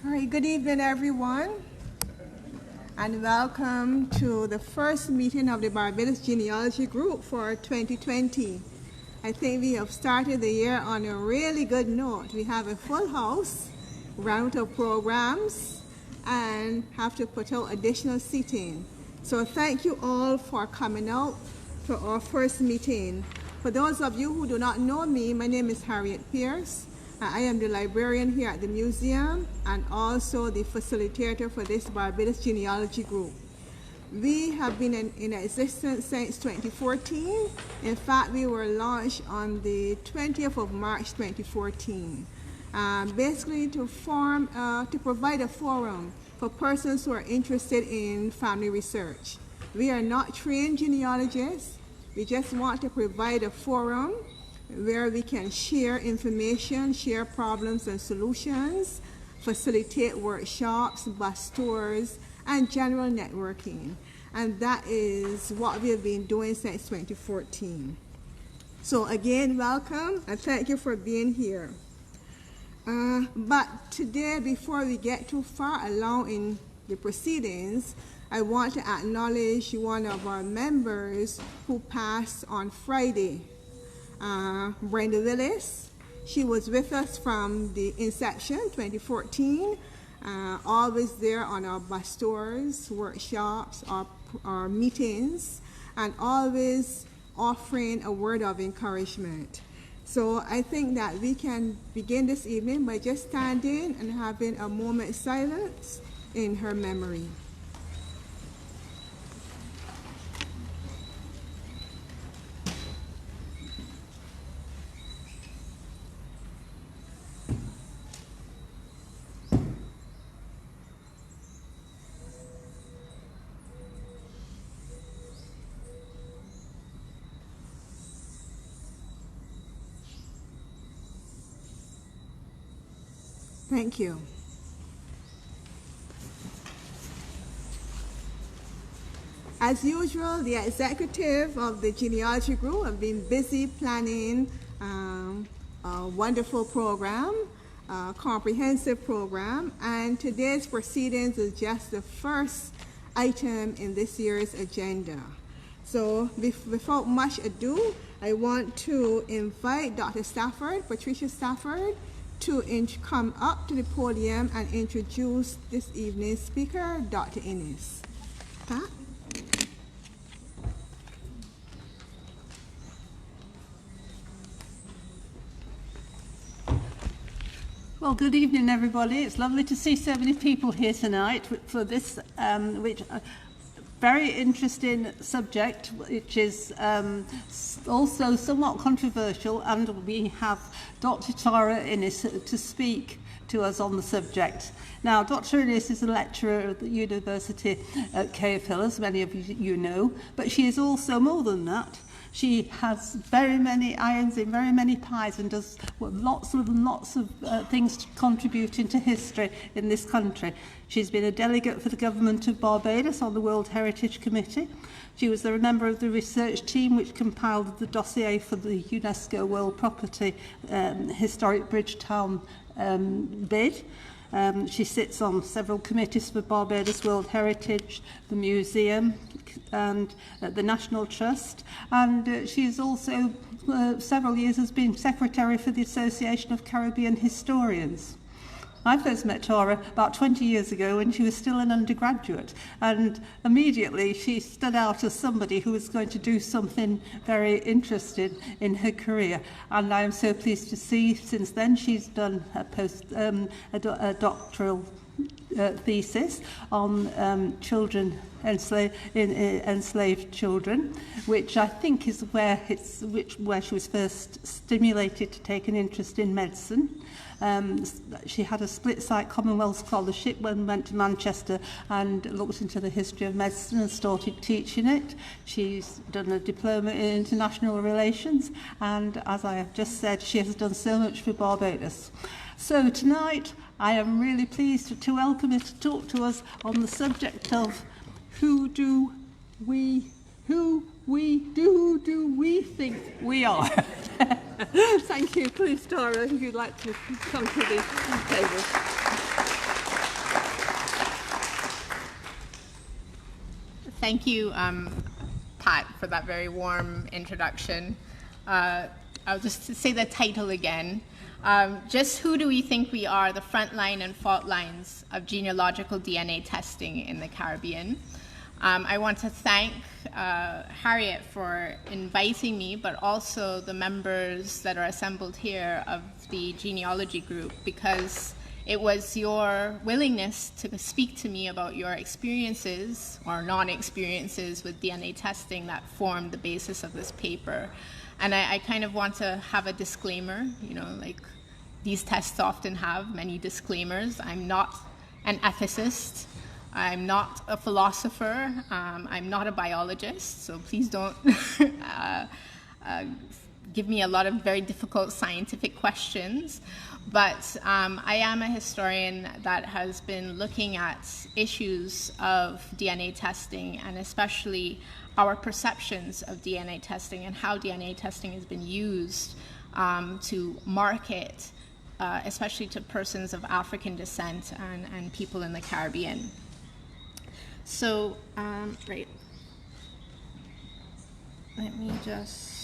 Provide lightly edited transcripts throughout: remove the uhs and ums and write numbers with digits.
All right, good evening, everyone, and welcome to the first meeting of the Barbados Genealogy Group for 2020. I think we have started the year on a really good note. We have a full house, round of programs, and have to put out additional seating. So thank you all for coming out for our first meeting. For those of you who do not know me, my name is Harriet Pierce. I am the librarian here at the museum and also the facilitator for this Barbados Genealogy Group. We have been in existence since 2014. In fact, we were launched on the 20th of March 2014. Basically to provide a forum for persons who are interested in family research. We are not trained genealogists. We just want to provide a forum where we can share information, share problems and solutions, facilitate workshops, bus tours, and general networking. And that is what we have been doing since 2014. So again, welcome and thank you for being here. But today, before we get too far along in the proceedings, I want to acknowledge one of our members who passed on Friday. Brenda Willis. She was with us from the inception, 2014, always there on our bus tours, workshops, our meetings, and always offering a word of encouragement. So I think that we can begin this evening by just standing and having a moment's silence in her memory. Thank you. As usual, the executive of the Genealogy Group have been busy planning a wonderful program, a comprehensive program, and today's proceedings is just the first item in this year's agenda. So without much ado, I want to invite Dr. Stafford, Patricia Stafford, to come up to the podium and introduce this evening's speaker, Dr. Inniss. Pat? Well, good evening, everybody. It's lovely to see so many people here tonight for this, very interesting subject, which is also somewhat controversial, and we have Dr. Tara Inniss to speak to us on the subject. Now, Dr. Inniss is a lecturer at the University at Cahill, as many of you know, but she is also more than that. She has very many irons in very many pies and does lots of things contributing to history in this country. She's been a delegate for the government of Barbados on the World Heritage Committee. She was a member of the research team which compiled the dossier for the UNESCO World Property Historic Bridgetown bid. She sits on several committees for Barbados World Heritage, the Museum, and the National Trust. And she's also, several years, has been secretary for the Association of Caribbean Historians. I first met Tara about 20 years ago when she was still an undergraduate, and immediately she stood out as somebody who was going to do something very interesting in her career. And I am so pleased to see since then she's done a doctoral thesis on children enslaved children, which I think is where she was first stimulated to take an interest in medicine. She had a split-site Commonwealth Scholarship when went to Manchester and looked into the history of medicine and started teaching it. She's done a diploma in international relations, and as I have just said, she has done so much for Barbados. So tonight, I am really pleased to welcome her to talk to us on the subject of who do we think we are? Thank you. Please, Tara, if you'd like to come to the table. Thank you, Pat, for that very warm introduction. I'll just say the title again. Just who do we think we are, the front line and fault lines of genealogical DNA testing in the Caribbean? I want to thank Harriet for inviting me, but also the members that are assembled here of the genealogy group, because it was your willingness to speak to me about your experiences or non-experiences with DNA testing that formed the basis of this paper. And I kind of want to have a disclaimer, you know, like these tests often have many disclaimers. I'm not an ethicist. I'm not a philosopher. I'm not a biologist, so please don't give me a lot of very difficult scientific questions. But I am a historian that has been looking at issues of DNA testing, and especially our perceptions of DNA testing and how DNA testing has been used to market, especially to persons of African descent and people in the Caribbean. So, right. Let me just...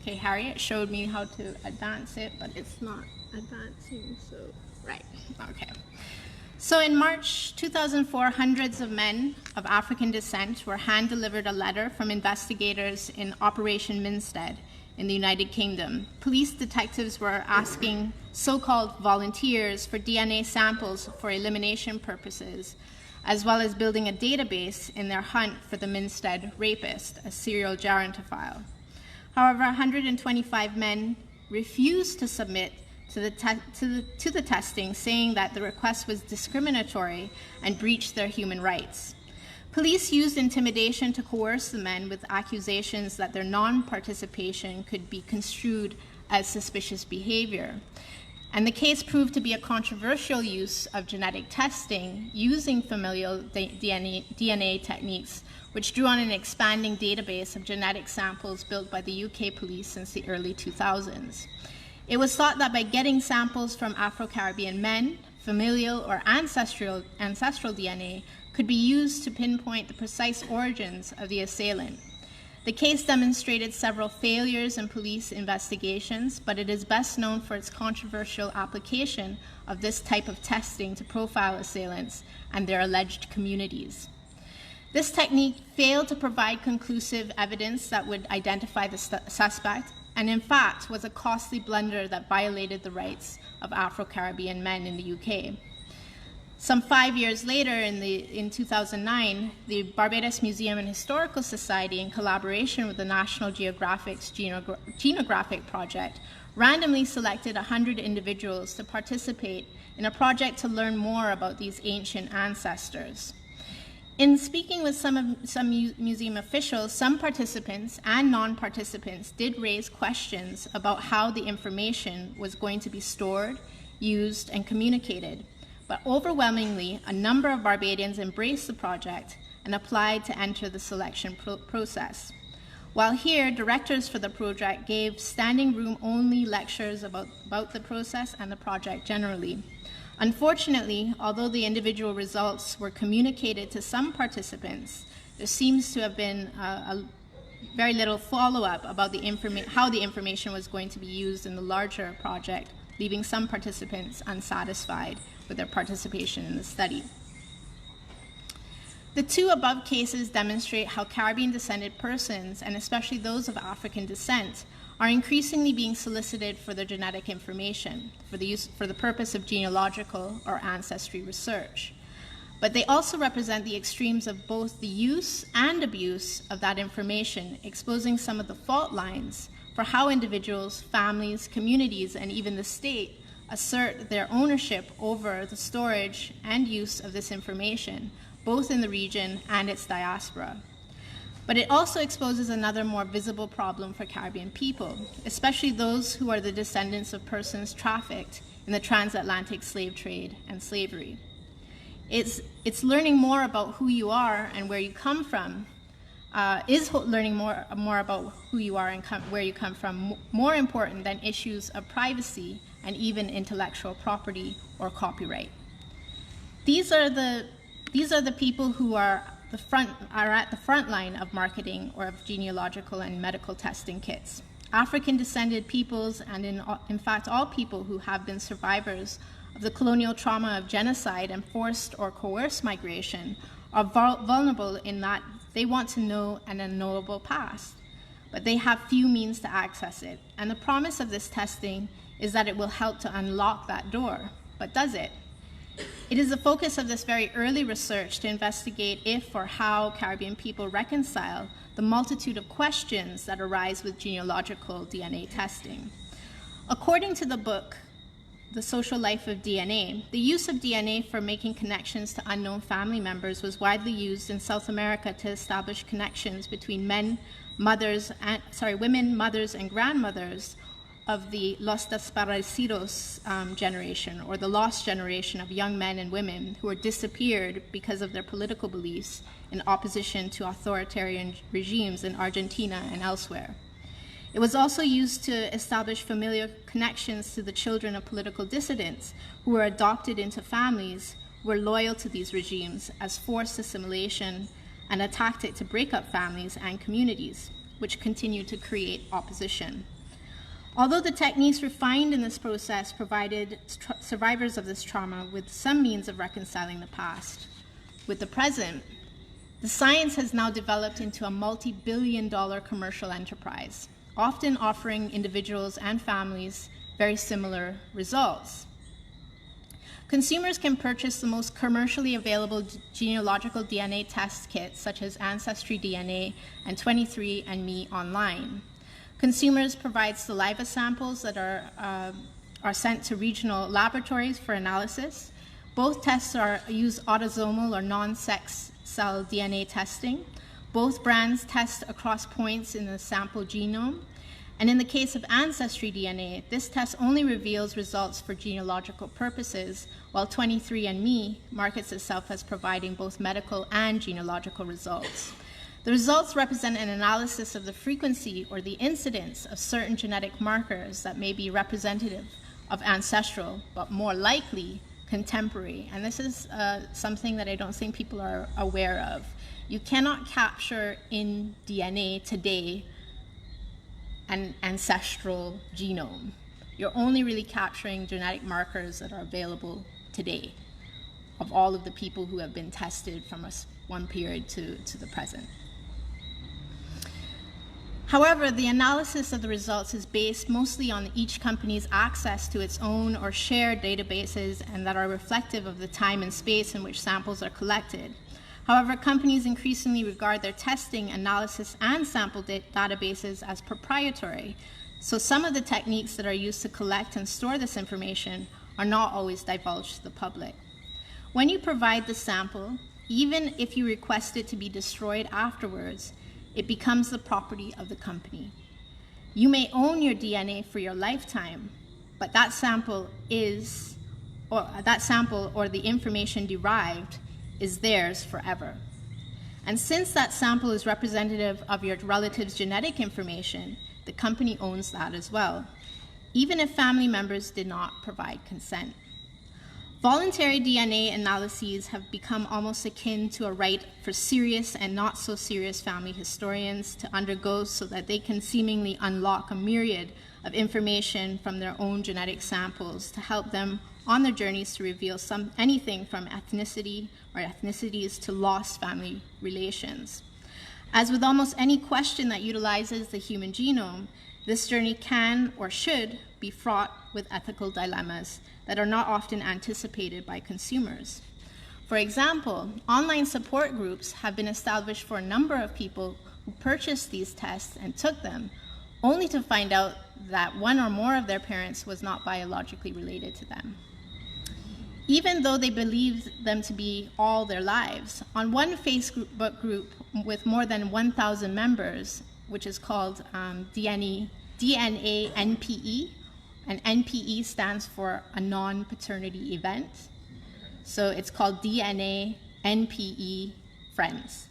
Okay, Harriet showed me how to advance it, but it's not advancing, so, right, okay. So in March 2004, hundreds of men of African descent were hand-delivered a letter from investigators in Operation Minstead in the United Kingdom. Police detectives were asking so-called volunteers for DNA samples for elimination purposes, as well as building a database in their hunt for the Minstead rapist, a serial gerontophile. However, 125 men refused to submit to the testing, saying that the request was discriminatory and breached their human rights. Police used intimidation to coerce the men with accusations that their non-participation could be construed as suspicious behavior. And the case proved to be a controversial use of genetic testing using familial DNA techniques, which drew on an expanding database of genetic samples built by the UK police since the early 2000s. It was thought that by getting samples from Afro-Caribbean men, familial or ancestral DNA could be used to pinpoint the precise origins of the assailant. The case demonstrated several failures in police investigations, but it is best known for its controversial application of this type of testing to profile assailants and their alleged communities. This technique failed to provide conclusive evidence that would identify the suspect, and in fact was a costly blunder that violated the rights of Afro-Caribbean men in the UK. Some 5 years later, in 2009, the Barbados Museum and Historical Society, in collaboration with the National Geographic's Genographic Project, randomly selected 100 individuals to participate in a project to learn more about these ancient ancestors. In speaking with some museum officials, some participants and non-participants did raise questions about how the information was going to be stored, used, and communicated. But overwhelmingly, a number of Barbadians embraced the project and applied to enter the selection process. While here, directors for the project gave standing room only lectures about the process and the project generally. Unfortunately, although the individual results were communicated to some participants, there seems to have been a very little follow-up about how the information was going to be used in the larger project, leaving some participants unsatisfied with their participation in the study. The two above cases demonstrate how Caribbean-descended persons, and especially those of African descent, are increasingly being solicited for their genetic information for the purpose of genealogical or ancestry research. But they also represent the extremes of both the use and abuse of that information, exposing some of the fault lines for how individuals, families, communities, and even the state assert their ownership over the storage and use of this information, both in the region and its diaspora. But it also exposes another more visible problem for Caribbean people, especially those who are the descendants of persons trafficked in the transatlantic slave trade and slavery. It's learning more about who you are and where you come from, learning more about who you are and where you come from more important than issues of privacy and even intellectual property or copyright. These are the people who are at the front line of marketing or of genealogical and medical testing kits. African-descended peoples, and in fact all people who have been survivors of the colonial trauma of genocide and forced or coerced migration, are vulnerable in that they want to know an unknowable past, but they have few means to access it. And the promise of this testing is that it will help to unlock that door. But does it? It is the focus of this very early research to investigate if or how Caribbean people reconcile the multitude of questions that arise with genealogical DNA testing. According to the book, The Social Life of DNA, the use of DNA for making connections to unknown family members was widely used in South America to establish connections between women, mothers, and grandmothers of the Los Desaparecidos generation, or the lost generation of young men and women who were disappeared because of their political beliefs in opposition to authoritarian regimes in Argentina and elsewhere. It was also used to establish familial connections to the children of political dissidents who were adopted into families who were loyal to these regimes as forced assimilation and a tactic to break up families and communities, which continued to create opposition. Although the techniques refined in this process provided survivors of this trauma with some means of reconciling the past with the present, the science has now developed into a multi-billion-dollar commercial enterprise, often offering individuals and families very similar results. Consumers can purchase the most commercially available genealogical DNA test kits, such as Ancestry DNA and 23andMe online. Consumers provide saliva samples that are sent to regional laboratories for analysis. Both tests use autosomal or non-sex cell DNA testing. Both brands test across points in the sample genome. And in the case of Ancestry DNA, this test only reveals results for genealogical purposes, while 23andMe markets itself as providing both medical and genealogical results. The results represent an analysis of the frequency or the incidence of certain genetic markers that may be representative of ancestral, but more likely contemporary. And this is something that I don't think people are aware of. You cannot capture in DNA today an ancestral genome. You're only really capturing genetic markers that are available today of all of the people who have been tested from one period to the present. However, the analysis of the results is based mostly on each company's access to its own or shared databases and that are reflective of the time and space in which samples are collected. However, companies increasingly regard their testing, analysis, and sample databases as proprietary, so some of the techniques that are used to collect and store this information are not always divulged to the public. When you provide the sample, even if you request it to be destroyed afterwards, it becomes the property of the company. You may own your DNA for your lifetime, but that sample or the information derived is theirs forever. And since that sample is representative of your relative's genetic information, the company owns that as well, even if family members did not provide consent. Voluntary DNA analyses have become almost akin to a right for serious and not so serious family historians to undergo so that they can seemingly unlock a myriad of information from their own genetic samples to help them on their journeys to reveal anything from ethnicity or ethnicities to lost family relations. As with almost any question that utilizes the human genome, this journey can or should be fraught with ethical dilemmas that are not often anticipated by consumers. For example, online support groups have been established for a number of people who purchased these tests and took them, only to find out that one or more of their parents was not biologically related to them, even though they believed them to be all their lives. On one Facebook group with more than 1,000 members, which is called DNA NPE, and NPE stands for a non-paternity event. So it's called DNA NPE Friends.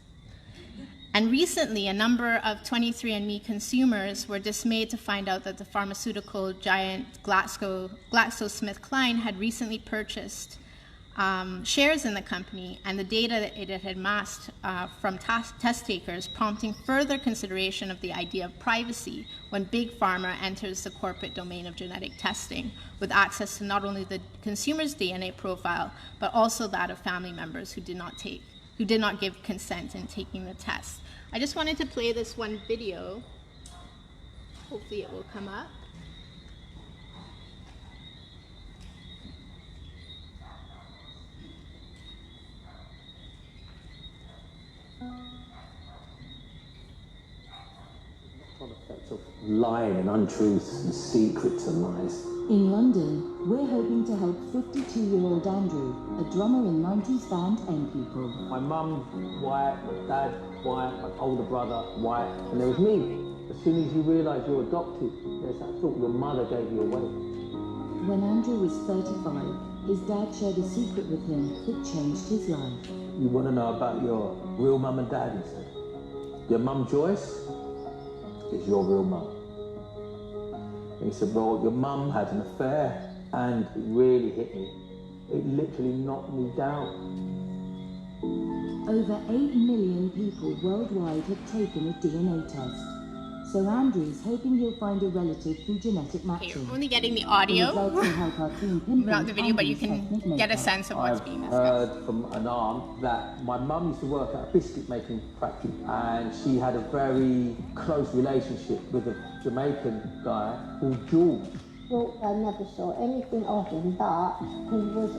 And recently, a number of 23andMe consumers were dismayed to find out that the pharmaceutical giant GlaxoSmithKline had recently purchased shares in the company, and the data that it had amassed from test takers, prompting further consideration of the idea of privacy when Big Pharma enters the corporate domain of genetic testing, with access to not only the consumer's DNA profile, but also that of family members who did not give consent in taking the test. I just wanted to play this one video. Hopefully it will come up. Of lying and untruths and secrets and lies. In London, we're hoping to help 52-year-old Andrew, a drummer in 90s band M People. My mum, white, my dad, white, my older brother, white, and there was me. As soon as you realise you're adopted, there's that thought your mother gave you away. When Andrew was 35, his dad shared a secret with him that changed his life. You want to know about your real mum and dad, he said. Your mum Joyce is your real mum. And he said, well, your mum had an affair, and it really hit me. It literally knocked me down. Over 8 million people worldwide have taken a DNA test. So Andrew's hoping he'll find a relative through genetic matching. You're only getting the audio, not the video, but you can get a sense of what's being discussed. I've heard from an aunt that my mum used to work at a biscuit making factory, and she had a very close relationship with a Jamaican guy called George. Well, I never saw anything of him, but he was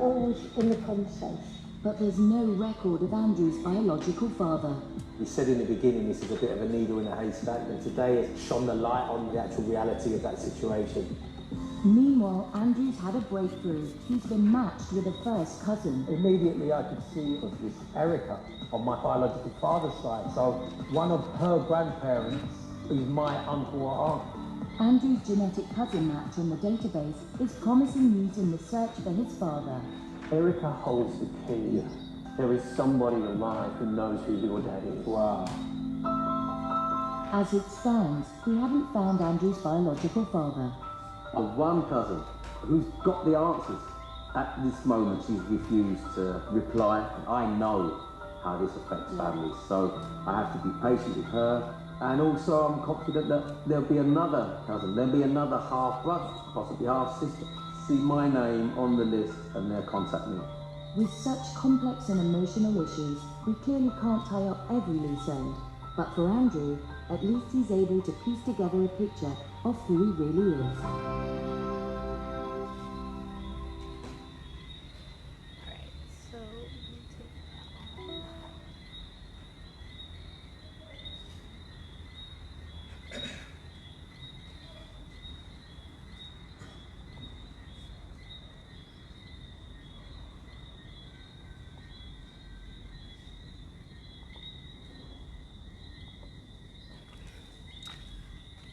always in the conversation. But there's no record of Andrew's biological father. He said in the beginning this is a bit of a needle in a haystack, and today it's shone the light on the actual reality of that situation. Meanwhile, Andrew's had a breakthrough. He's been matched with a first cousin. Immediately I could see it was this Erica on my biological father's side. So one of her grandparents is my uncle or aunt. Andrew's genetic cousin match on the database is promising news in the search for his father. Erica holds the key. There is somebody alive who knows who your dad is. Wow. As it stands, we haven't found Andrew's biological father. The one cousin who's got the answers. At this moment, she's refused to reply. I know how this affects families, so I have to be patient with her. And also, I'm confident that there'll be another cousin, there'll be another half-brother, possibly half-sister. See my name on the list and they'll contact me. With such complex and emotional issues, we clearly can't tie up every loose end. But for Andrew, at least he's able to piece together a picture of who he really is.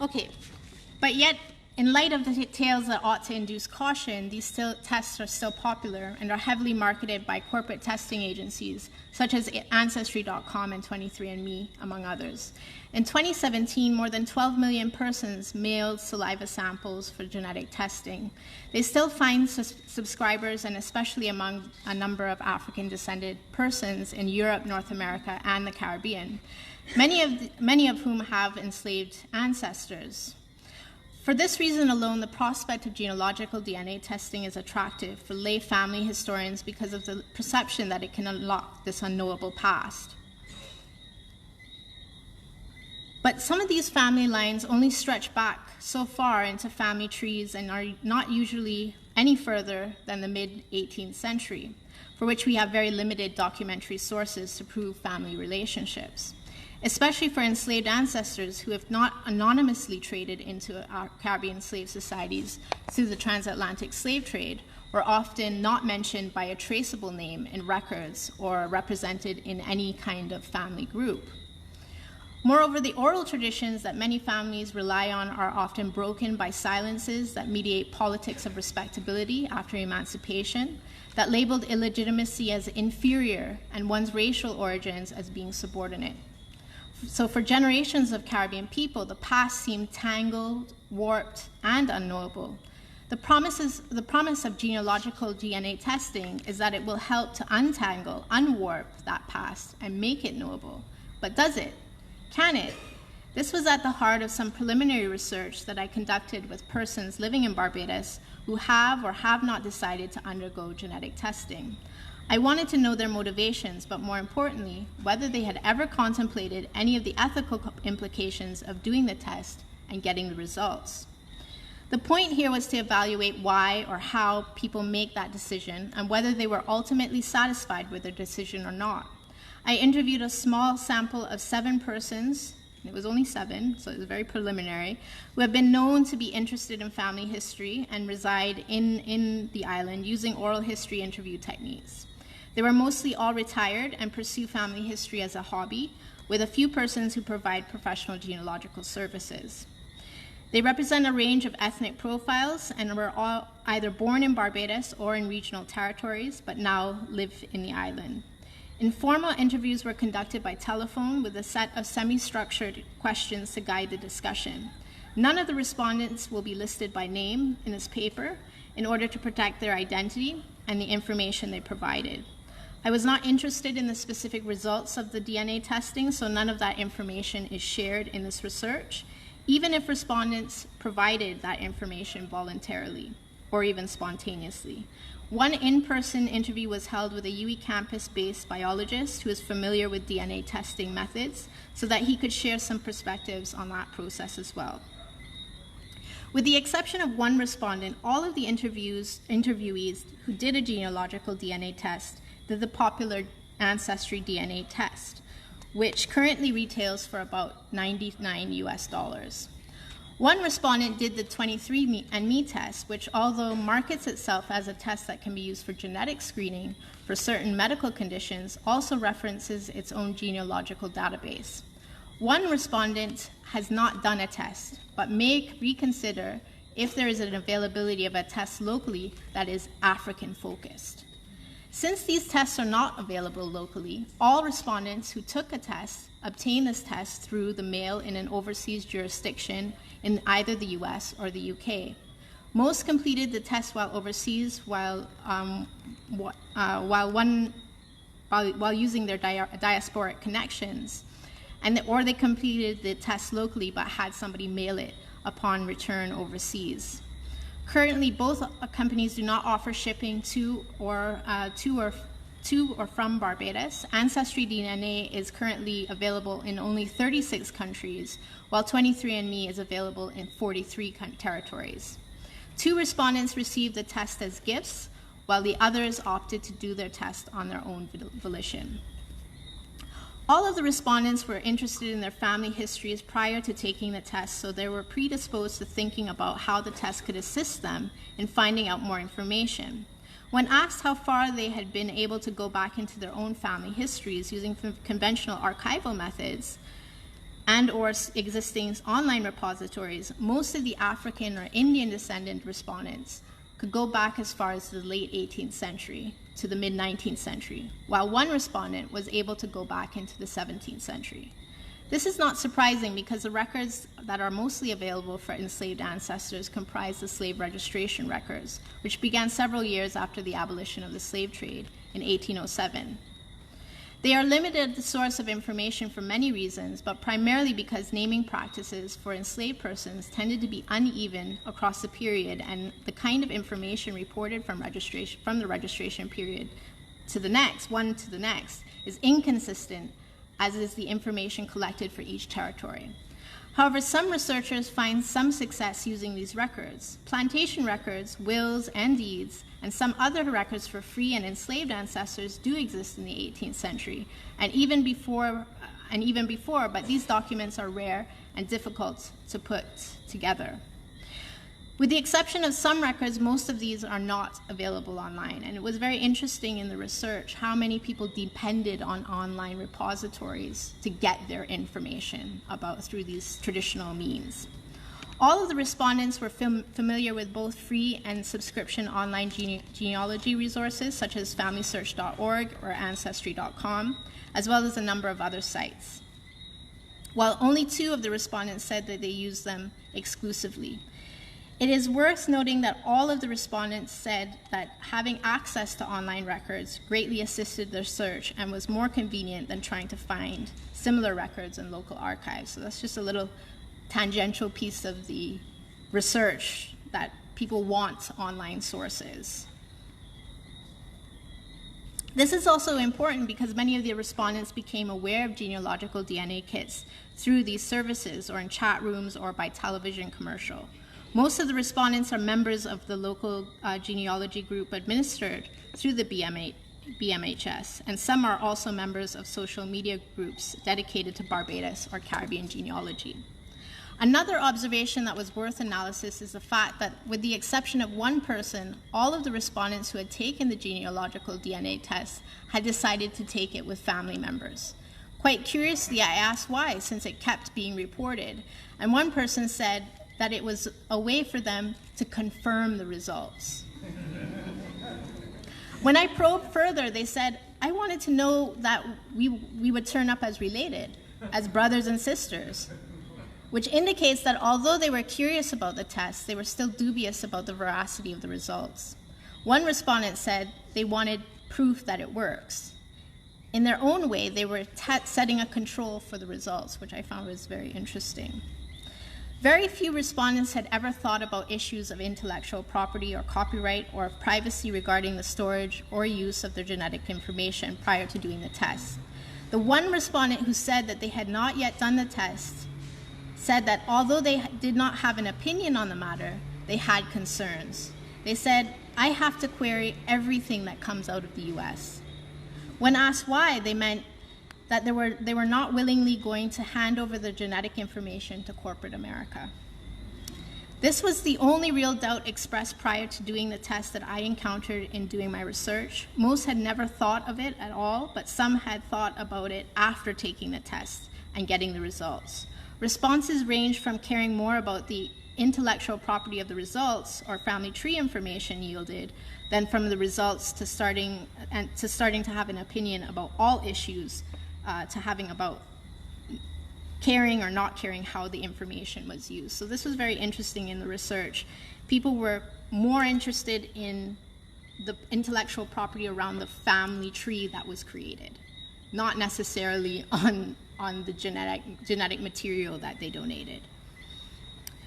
Okay, but yet, in light of the tales that ought to induce caution, these tests are still popular and are heavily marketed by corporate testing agencies, such as Ancestry.com and 23andMe, among others. In 2017, more than 12 million persons mailed saliva samples for genetic testing. They still find subscribers, and especially among a number of African-descended persons in Europe, North America, and the Caribbean, many of whom have enslaved ancestors. For this reason alone, the prospect of genealogical DNA testing is attractive for lay family historians because of the perception that it can unlock this unknowable past. But some of these family lines only stretch back so far into family trees and are not usually any further than the mid-18th century, for which we have very limited documentary sources to prove family relationships, especially for enslaved ancestors who have not anonymously traded into our Caribbean slave societies through the transatlantic slave trade, or often not mentioned by a traceable name in records or represented in any kind of family group. Moreover, the oral traditions that many families rely on are often broken by silences that mediate politics of respectability after emancipation, that labeled illegitimacy as inferior and one's racial origins as being subordinate. So for generations of Caribbean people, the past seemed tangled, warped, and unknowable. The promise of genealogical DNA testing is that it will help to untangle, unwarp that past and make it knowable. But does it? Can it? This was at the heart of some preliminary research that I conducted with persons living in Barbados who have or have not decided to undergo genetic testing. I wanted to know their motivations, but more importantly, whether they had ever contemplated any of the ethical implications of doing the test and getting the results. The point here was to evaluate why or how people make that decision and whether they were ultimately satisfied with their decision or not. I interviewed a small sample of 7 persons, it was only 7, so it was very preliminary, who have been known to be interested in family history and reside in the island using oral history interview techniques. They were mostly all retired and pursue family history as a hobby, with a few persons who provide professional genealogical services. They represent a range of ethnic profiles and were all either born in Barbados or in regional territories, but now live in the island. Informal interviews were conducted by telephone with a set of semi-structured questions to guide the discussion. None of the respondents will be listed by name in this paper in order to protect their identity and the information they provided. I was not interested in the specific results of the DNA testing, so none of that information is shared in this research, even if respondents provided that information voluntarily or even spontaneously. One in-person interview was held with a UWI campus-based biologist who is familiar with DNA testing methods so that he could share some perspectives on that process as well. With the exception of one respondent, all of the interviewees who did a genealogical DNA test did the popular Ancestry DNA test, which currently retails for about $99 US. One respondent did the 23andMe test, which although markets itself as a test that can be used for genetic screening for certain medical conditions, also references its own genealogical database. One respondent has not done a test, but may reconsider if there is an availability of a test locally that is African-focused. Since these tests are not available locally, all respondents who took a test obtained this test through the mail in an overseas jurisdiction in either the US or the UK. Most completed the test while overseas while using their diasporic connections, or they completed the test locally but had somebody mail it upon return overseas. Currently, both companies do not offer shipping to or from Barbados. Ancestry DNA is currently available in only 36 countries, while 23andMe is available in 43 territories. 2 respondents received the test as gifts, while the others opted to do their test on their own volition. All of the respondents were interested in their family histories prior to taking the test, so they were predisposed to thinking about how the test could assist them in finding out more information. When asked how far they had been able to go back into their own family histories using conventional archival methods and or existing online repositories, most of the African or Indian descendant respondents could go back as far as the late 18th century to the mid-19th century, while one respondent was able to go back into the 17th century. This is not surprising because the records that are mostly available for enslaved ancestors comprise the slave registration records, which began several years after the abolition of the slave trade in 1807. They are limited source of information for many reasons, but primarily because naming practices for enslaved persons tended to be uneven across the period, and the kind of information reported from the registration period to the next, is inconsistent, as is the information collected for each territory. However, some researchers find some success using these records. Plantation records, wills, and deeds, and some other records for free and enslaved ancestors do exist in the 18th century, and even before, but these documents are rare and difficult to put together. With the exception of some records, most of these are not available online, and it was very interesting in the research how many people depended on online repositories to get their information through these traditional means. All of the respondents were familiar with both free and subscription online genealogy resources such as FamilySearch.org or Ancestry.com, as well as a number of other sites. while only 2 of the respondents said that they used them exclusively. It is worth noting that all of the respondents said that having access to online records greatly assisted their search and was more convenient than trying to find similar records in local archives. So that's just a little tangential piece of the research that people want online sources. This is also important because many of the respondents became aware of genealogical DNA kits through these services or in chat rooms or by television commercial. Most of the respondents are members of the local genealogy group administered through the BMHS, and some are also members of social media groups dedicated to Barbados or Caribbean genealogy. Another observation that was worth analysis is the fact that, with the exception of one person, all of the respondents who had taken the genealogical DNA test had decided to take it with family members. Quite curiously, I asked why, since it kept being reported, and one person said that it was a way for them to confirm the results. When I probed further, they said, I wanted to know that we would turn up as related, as brothers and sisters, which indicates that although they were curious about the test, they were still dubious about the veracity of the results. One respondent said they wanted proof that it works. In their own way, they were setting a control for the results, which I found was very interesting. Very few respondents had ever thought about issues of intellectual property or copyright or of privacy regarding the storage or use of their genetic information prior to doing the test. The one respondent who said that they had not yet done the test said that although they did not have an opinion on the matter, they had concerns. They said, I have to query everything that comes out of the US. When asked why, they meant that they were not willingly going to hand over their genetic information to corporate America. This was the only real doubt expressed prior to doing the test that I encountered in doing my research. Most had never thought of it at all, but some had thought about it after taking the test and getting the results. Responses ranged from caring more about the intellectual property of the results or family tree information yielded than from the results to starting to have an opinion about all issues, to having about caring or not caring how the information was used. So this was very interesting in the research. People were more interested in the intellectual property around the family tree that was created, not necessarily on the genetic material that they donated.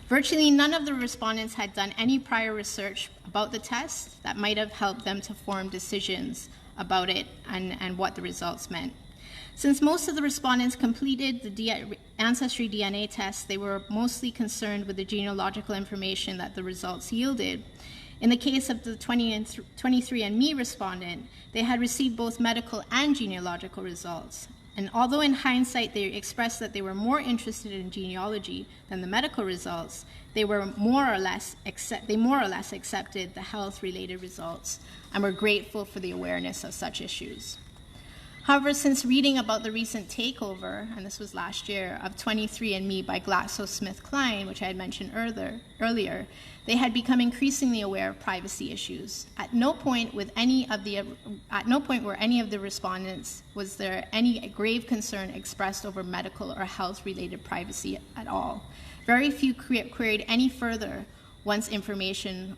Virtually none of the respondents had done any prior research about the test that might have helped them to form decisions about it and what the results meant. Since most of the respondents completed the Ancestry DNA test, they were mostly concerned with the genealogical information that the results yielded. In the case of the 23andMe respondent, they had received both medical and genealogical results. And although in hindsight they expressed that they were more interested in genealogy than the medical results, they more or less accepted the health-related results and were grateful for the awareness of such issues. However, since reading about the recent takeover, and this was last year, of 23andMe by GlaxoSmithKline, which I had mentioned earlier, they had become increasingly aware of privacy issues. At no point were any of the respondents was there any grave concern expressed over medical or health-related privacy at all. Very few queried any further once information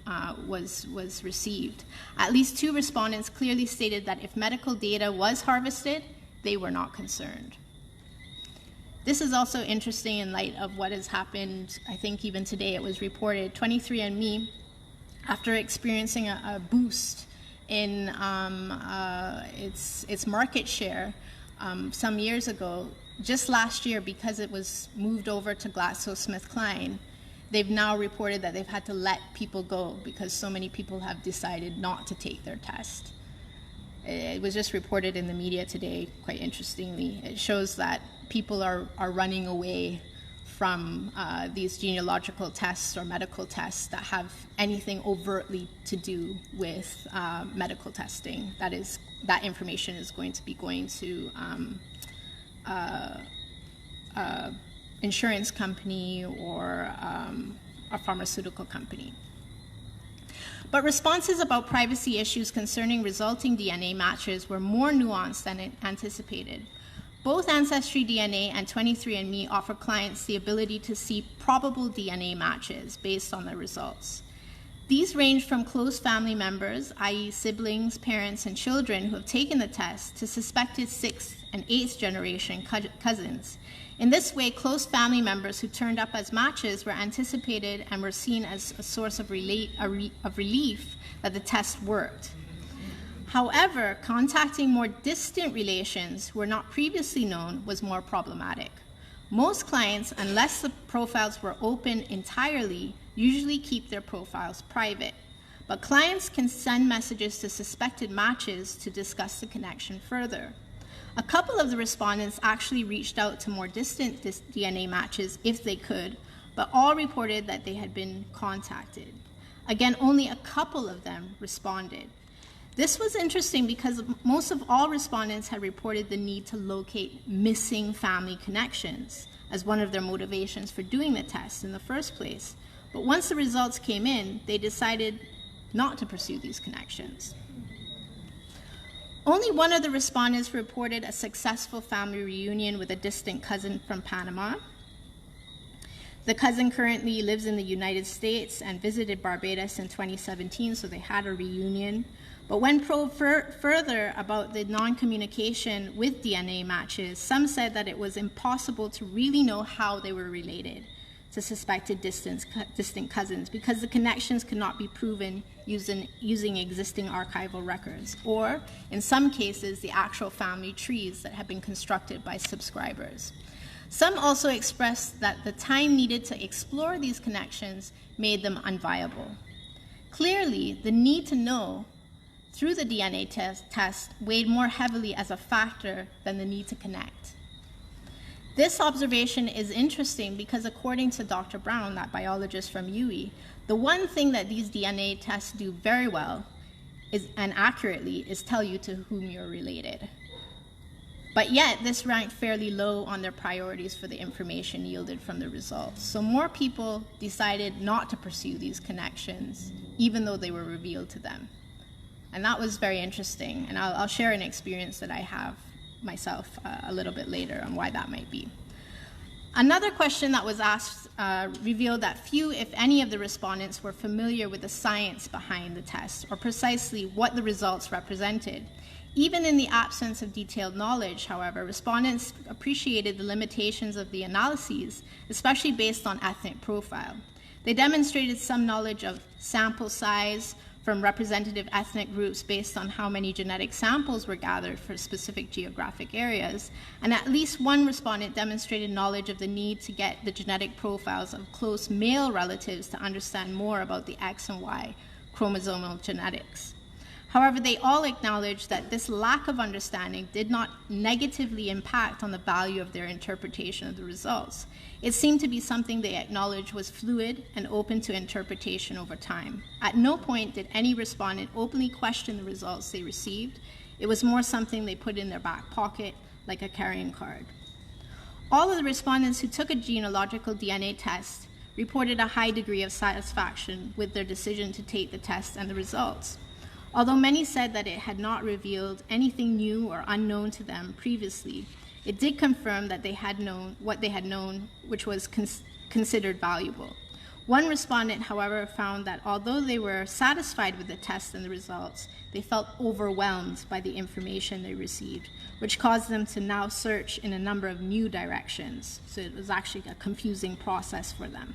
was received. At least 2 respondents clearly stated that if medical data was harvested, they were not concerned. This is also interesting in light of what has happened. I think even today it was reported 23andMe, after experiencing a boost in its market share some years ago, just last year, because it was moved over to GlaxoSmithKline, they've now reported that they've had to let people go because so many people have decided not to take their test. It was just reported in the media today, quite interestingly. It shows that people are running away from these genealogical tests or medical tests that have anything overtly to do with medical testing. That information is going to be going to insurance company or a pharmaceutical company. But responses about privacy issues concerning resulting DNA matches were more nuanced than anticipated. Both Ancestry DNA and 23andMe offer clients the ability to see probable DNA matches based on their results. These range from close family members, i.e. siblings, parents, and children who have taken the test, to suspected 6th and 8th generation cousins. In this way, close family members who turned up as matches were anticipated and were seen as a source of relief that the test worked. However, contacting more distant relations who were not previously known was more problematic. Most clients, unless the profiles were open entirely, usually keep their profiles private. But clients can send messages to suspected matches to discuss the connection further. A couple of the respondents actually reached out to more distant DNA matches if they could, but all reported that they had been contacted. Again, only a couple of them responded. This was interesting because most of all respondents had reported the need to locate missing family connections as one of their motivations for doing the test in the first place. But once the results came in, they decided not to pursue these connections. Only one of the respondents reported a successful family reunion with a distant cousin from Panama. The cousin currently lives in the United States and visited Barbados in 2017, so they had a reunion. But when probed further about the non-communication with DNA matches, some said that it was impossible to really know how they were related to suspected distant cousins because the connections could not be proven using existing archival records, or in some cases, the actual family trees that had been constructed by subscribers. Some also expressed that the time needed to explore these connections made them unviable. Clearly, the need to know through the DNA test weighed more heavily as a factor than the need to connect. This observation is interesting because according to Dr. Brown, that biologist from UWI, the one thing that these DNA tests do very well and accurately is tell you to whom you're related. But yet, this ranked fairly low on their priorities for the information yielded from the results. So more people decided not to pursue these connections, even though they were revealed to them. And that was very interesting, and I'll share an experience that I have myself a little bit later on why that might be. Another question that was asked revealed that few, if any, of the respondents were familiar with the science behind the test, or precisely what the results represented. Even in the absence of detailed knowledge, however, respondents appreciated the limitations of the analyses, especially based on ethnic profile. They demonstrated some knowledge of sample size from representative ethnic groups based on how many genetic samples were gathered for specific geographic areas, and at least one respondent demonstrated knowledge of the need to get the genetic profiles of close male relatives to understand more about the X and Y chromosomal genetics. However, they all acknowledged that this lack of understanding did not negatively impact on the value of their interpretation of the results. It seemed to be something they acknowledged was fluid and open to interpretation over time. At no point did any respondent openly question the results they received. It was more something they put in their back pocket, like a carrying card. All of the respondents who took a genealogical DNA test reported a high degree of satisfaction with their decision to take the test and the results. Although many said that it had not revealed anything new or unknown to them previously, it did confirm that they had known what they had known, which was considered valuable. One respondent, however, found that although they were satisfied with the test and the results, they felt overwhelmed by the information they received, which caused them to now search in a number of new directions. So it was actually a confusing process for them.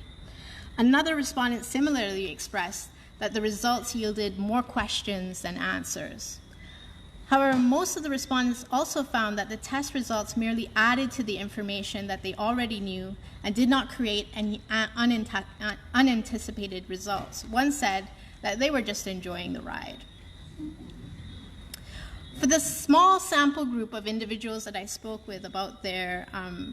Another respondent similarly expressed that the results yielded more questions than answers. However, most of the respondents also found that the test results merely added to the information that they already knew and did not create any unanticipated results. One said that they were just enjoying the ride. For the small sample group of individuals that I spoke with about their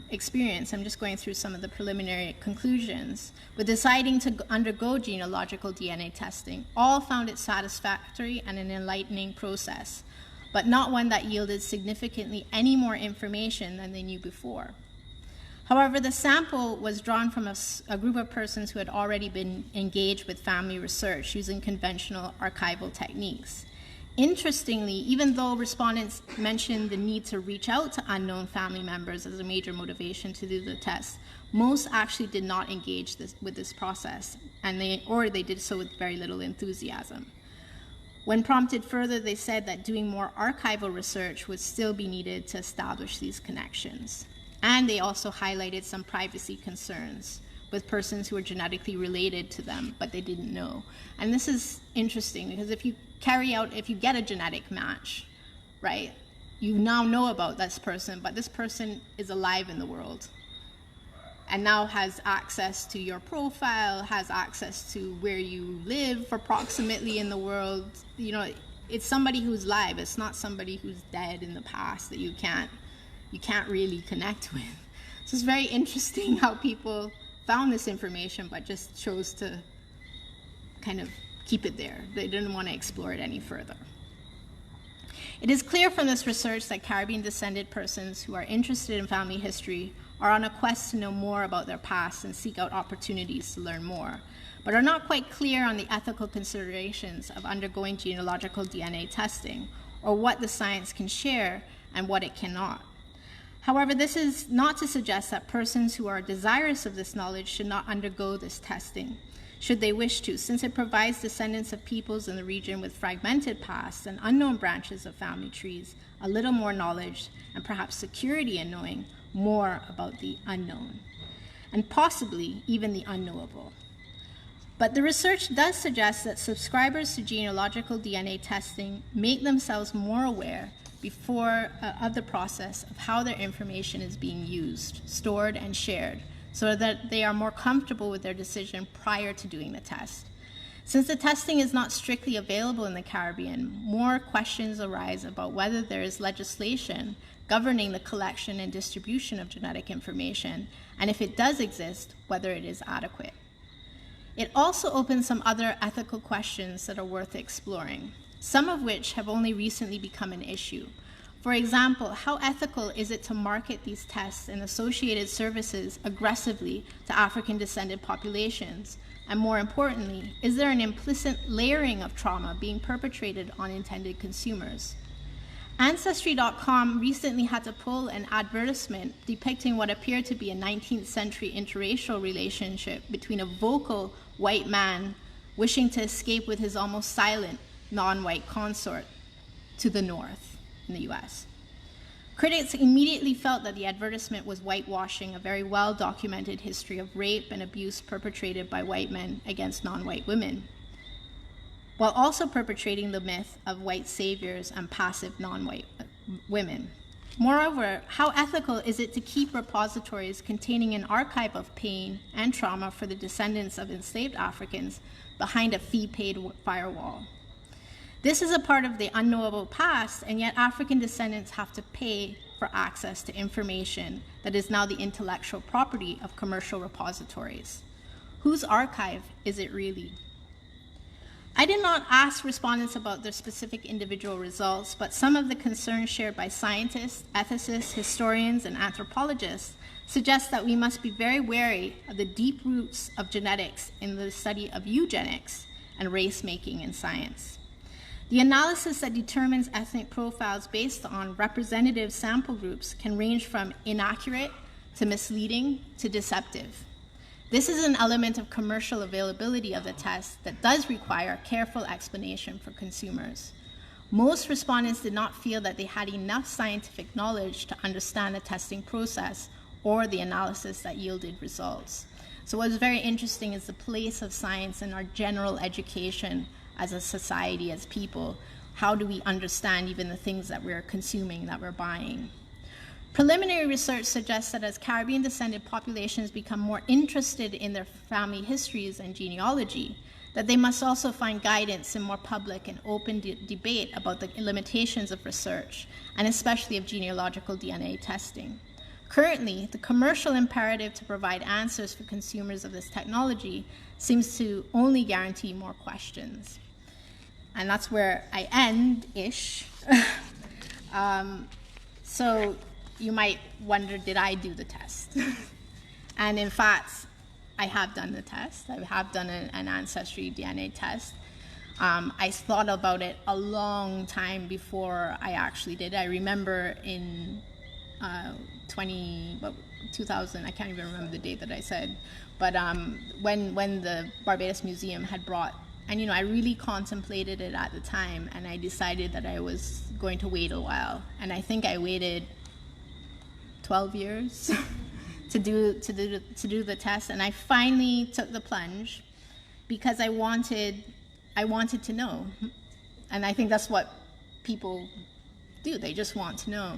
experience, I'm just going through some of the preliminary conclusions, with deciding to undergo genealogical DNA testing, all found it satisfactory and an enlightening process, but not one that yielded significantly any more information than they knew before. However, the sample was drawn from a group of persons who had already been engaged with family research using conventional archival techniques. Interestingly, even though respondents mentioned the need to reach out to unknown family members as a major motivation to do the test, most actually did not engage with this process, or they did so with very little enthusiasm. When prompted further, they said that doing more archival research would still be needed to establish these connections. And they also highlighted some privacy concerns with persons who were genetically related to them, but they didn't know. And this is interesting because if you get a genetic match, right, you now know about this person, but this person is alive in the world and now has access to your profile, has access to where you live approximately in the world. You know, it's somebody who's live. It's not somebody who's dead in the past that you can't really connect with. So it's very interesting how people found this information but just chose to kind of keep it there. They didn't want to explore it any further. It is clear from this research that Caribbean-descended persons who are interested in family history are on a quest to know more about their past and seek out opportunities to learn more, but are not quite clear on the ethical considerations of undergoing genealogical DNA testing, or what the science can share and what it cannot. However, this is not to suggest that persons who are desirous of this knowledge should not undergo this testing, should they wish to, since it provides descendants of peoples in the region with fragmented pasts and unknown branches of family trees a little more knowledge and perhaps security in knowing more about the unknown, and possibly even the unknowable. But the research does suggest that subscribers to genealogical DNA testing make themselves more aware of the process of how their information is being used, stored, and shared, so that they are more comfortable with their decision prior to doing the test. Since the testing is not strictly available in the Caribbean, more questions arise about whether there is legislation governing the collection and distribution of genetic information, and if it does exist, whether it is adequate. It also opens some other ethical questions that are worth exploring, some of which have only recently become an issue. For example, how ethical is it to market these tests and associated services aggressively to African-descended populations? And more importantly, is there an implicit layering of trauma being perpetrated on intended consumers? Ancestry.com recently had to pull an advertisement depicting what appeared to be a 19th century interracial relationship between a vocal white man wishing to escape with his almost silent non-white consort to the north in the US. Critics immediately felt that the advertisement was whitewashing a very well-documented history of rape and abuse perpetrated by white men against non-white women, while also perpetrating the myth of white saviors and passive non-white women. Moreover, how ethical is it to keep repositories containing an archive of pain and trauma for the descendants of enslaved Africans behind a fee-paid firewall? This is a part of the unknowable past, and yet African descendants have to pay for access to information that is now the intellectual property of commercial repositories. Whose archive is it really? I did not ask respondents about their specific individual results, but some of the concerns shared by scientists, ethicists, historians, and anthropologists suggest that we must be very wary of the deep roots of genetics in the study of eugenics and race-making in science. The analysis that determines ethnic profiles based on representative sample groups can range from inaccurate to misleading to deceptive. This is an element of commercial availability of the test that does require careful explanation for consumers. Most respondents did not feel that they had enough scientific knowledge to understand the testing process or the analysis that yielded results. So what was very interesting is the place of science in our general education as a society, as people. How do we understand even the things that we're consuming, that we're buying? Preliminary research suggests that as Caribbean-descended populations become more interested in their family histories and genealogy, that they must also find guidance in more public and open debate about the limitations of research, and especially of genealogical DNA testing. Currently, the commercial imperative to provide answers for consumers of this technology seems to only guarantee more questions. And that's where I end-ish. So you might wonder, did I do the test? And in fact, I have done the test. I have done an Ancestry DNA test. I thought about it a long time before I actually did. I remember in 2000, I can't even remember the date that I said, but when the Barbados Museum had brought, and I really contemplated it at the time, and I decided that I was going to wait a while, and I think I waited 12 years to do the test, and I finally took the plunge because I wanted to know, and I think that's what people do. They just want to know.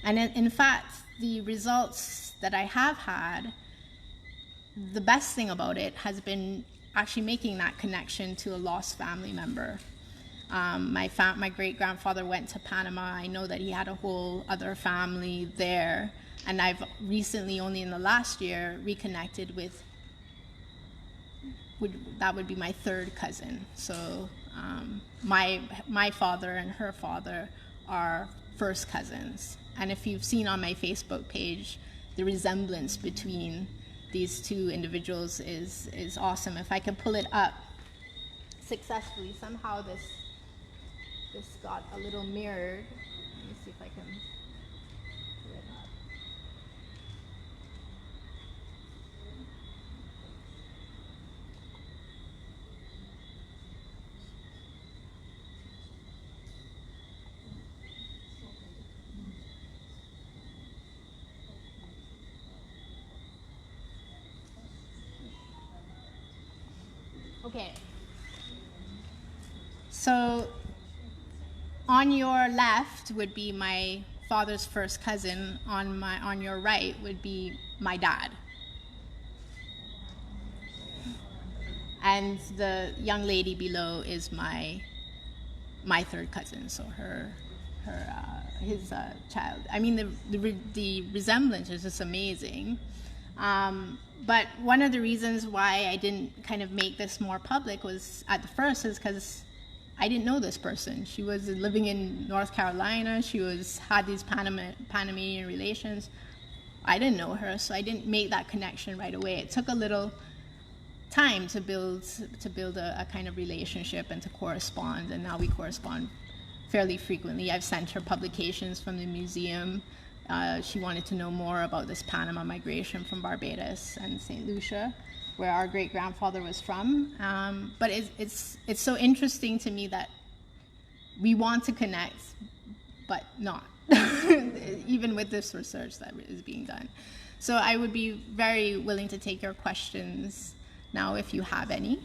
And in fact, the results that I have had, the best thing about it has been actually making that connection to a lost family member. My great-grandfather went to Panama. I know that he had a whole other family there, and I've recently, only in the last year, reconnected with, that would be my third cousin. So my father and her father are first cousins. And if you've seen on my Facebook page, the resemblance between these two individuals is awesome. If I can pull it up successfully, somehow this got a little mirrored. Let me see if I can pull it up. Okay, so on your left would be my father's first cousin. On your right would be my dad, and the young lady below is my third cousin. So his child. I mean, the resemblance is just amazing. But one of the reasons why I didn't kind of make this more public was at the first is because I didn't know this person. She was living in North Carolina. She had these Panamanian relations. I didn't know her, so I didn't make that connection right away. It took a little time to build a kind of relationship and to correspond, and now we correspond fairly frequently. I've sent her publications from the museum. She wanted to know more about this Panama migration from Barbados and St. Lucia, where our great-grandfather was from. But it's so interesting to me that we want to connect, but not, even with this research that is being done. So I would be very willing to take your questions now if you have any.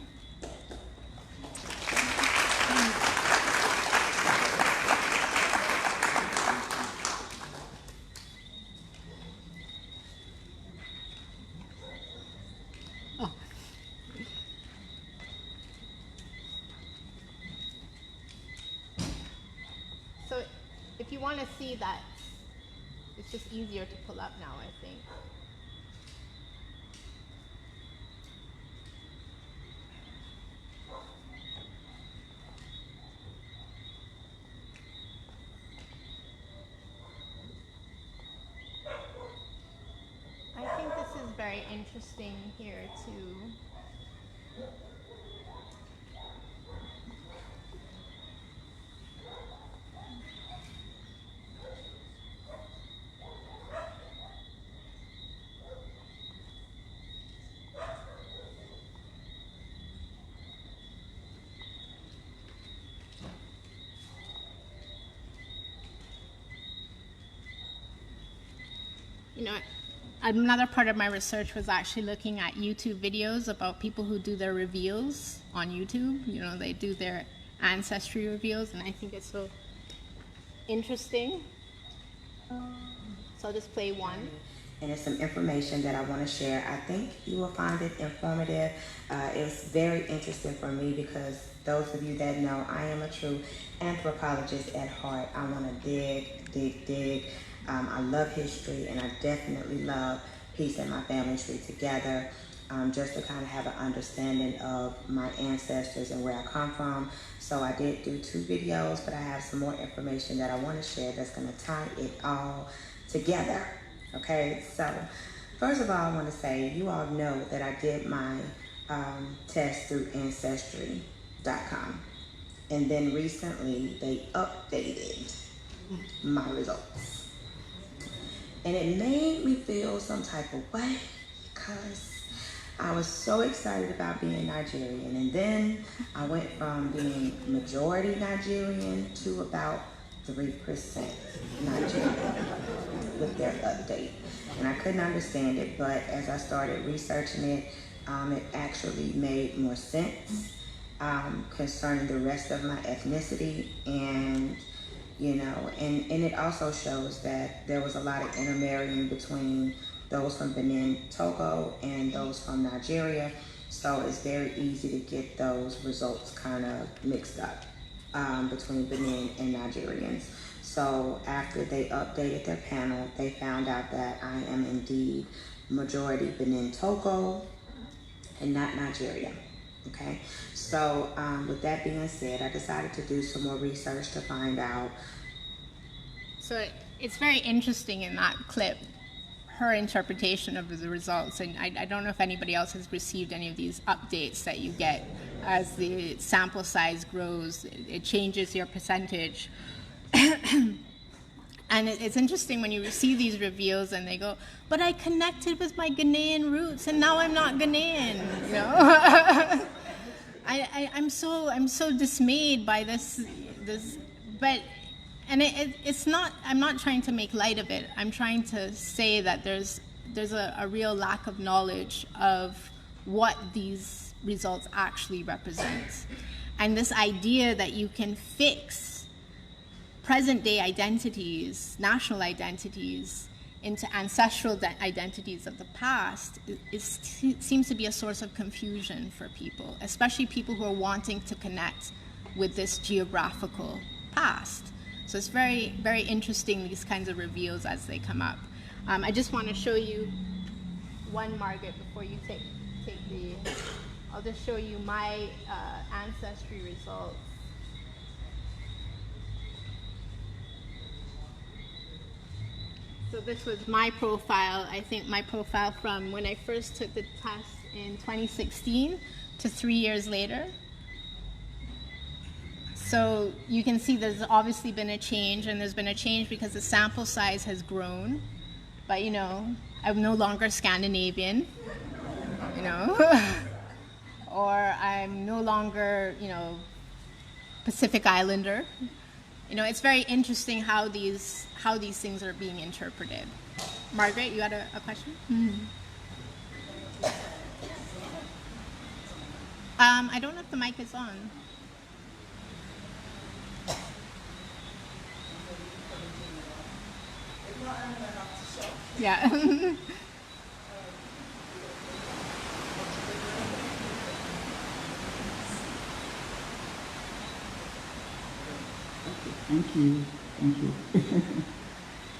If you want to see that, it's just easier to pull up now, I think. I think this is very interesting here too. Another part of my research was actually looking at YouTube videos about people who do their reveals on YouTube. They do their ancestry reveals, and I think it's so interesting. So I'll just play one. And it's some information that I want to share. I think you will find it informative. It's very interesting for me because those of you that know, I am a true anthropologist at heart. I want to dig. I love history, and I definitely love piecing my family tree together, just to kind of have an understanding of my ancestors and where I come from. So I did do 2 videos, but I have some more information that I want to share that's going to tie it all together. Okay, so first of all, I want to say you all know that I did my test through Ancestry.com. And then recently they updated my results. And it made me feel some type of way because I was so excited about being Nigerian. And then I went from being majority Nigerian to about 3% Nigerian with their update. And I couldn't understand it, but as I started researching it, it actually made more sense concerning the rest of my ethnicity. And and it also shows that there was a lot of intermarrying between those from Benin, Togo, and those from Nigeria. So it's very easy to get those results kind of mixed up between Benin and Nigerians. So after they updated their panel, they found out that I am indeed majority Benin, Togo, and not Nigeria. Okay, so with that being said, I decided to do some more research to find out. So it's very interesting in that clip, her interpretation of the results. And I don't know if anybody else has received any of these updates that you get as the sample size grows. It changes your percentage. And it's interesting when you see these reveals and they go, but I connected with my Ghanaian roots and now I'm not Ghanaian, you know? I'm so dismayed by this, but, and it's not, I'm not trying to make light of it. I'm trying to say that there's a real lack of knowledge of what these results actually represent. And this idea that you can fix present-day identities, national identities, into ancestral identities of the past seems to be a source of confusion for people, especially people who are wanting to connect with this geographical past. So it's very, very interesting, these kinds of reveals as they come up. I just want to show you one, Margaret, before you take I'll just show you my Ancestry results. So this was my profile, I think my profile from when I first took the test in 2016 to 3 years later. So you can see there's obviously been a change, and there's been a change because the sample size has grown. But I'm no longer Scandinavian, or I'm no longer, Pacific Islander. It's very interesting how these things are being interpreted. Margaret, you had a question? Mm-hmm. I don't know if the mic is on. Yeah. Thank you.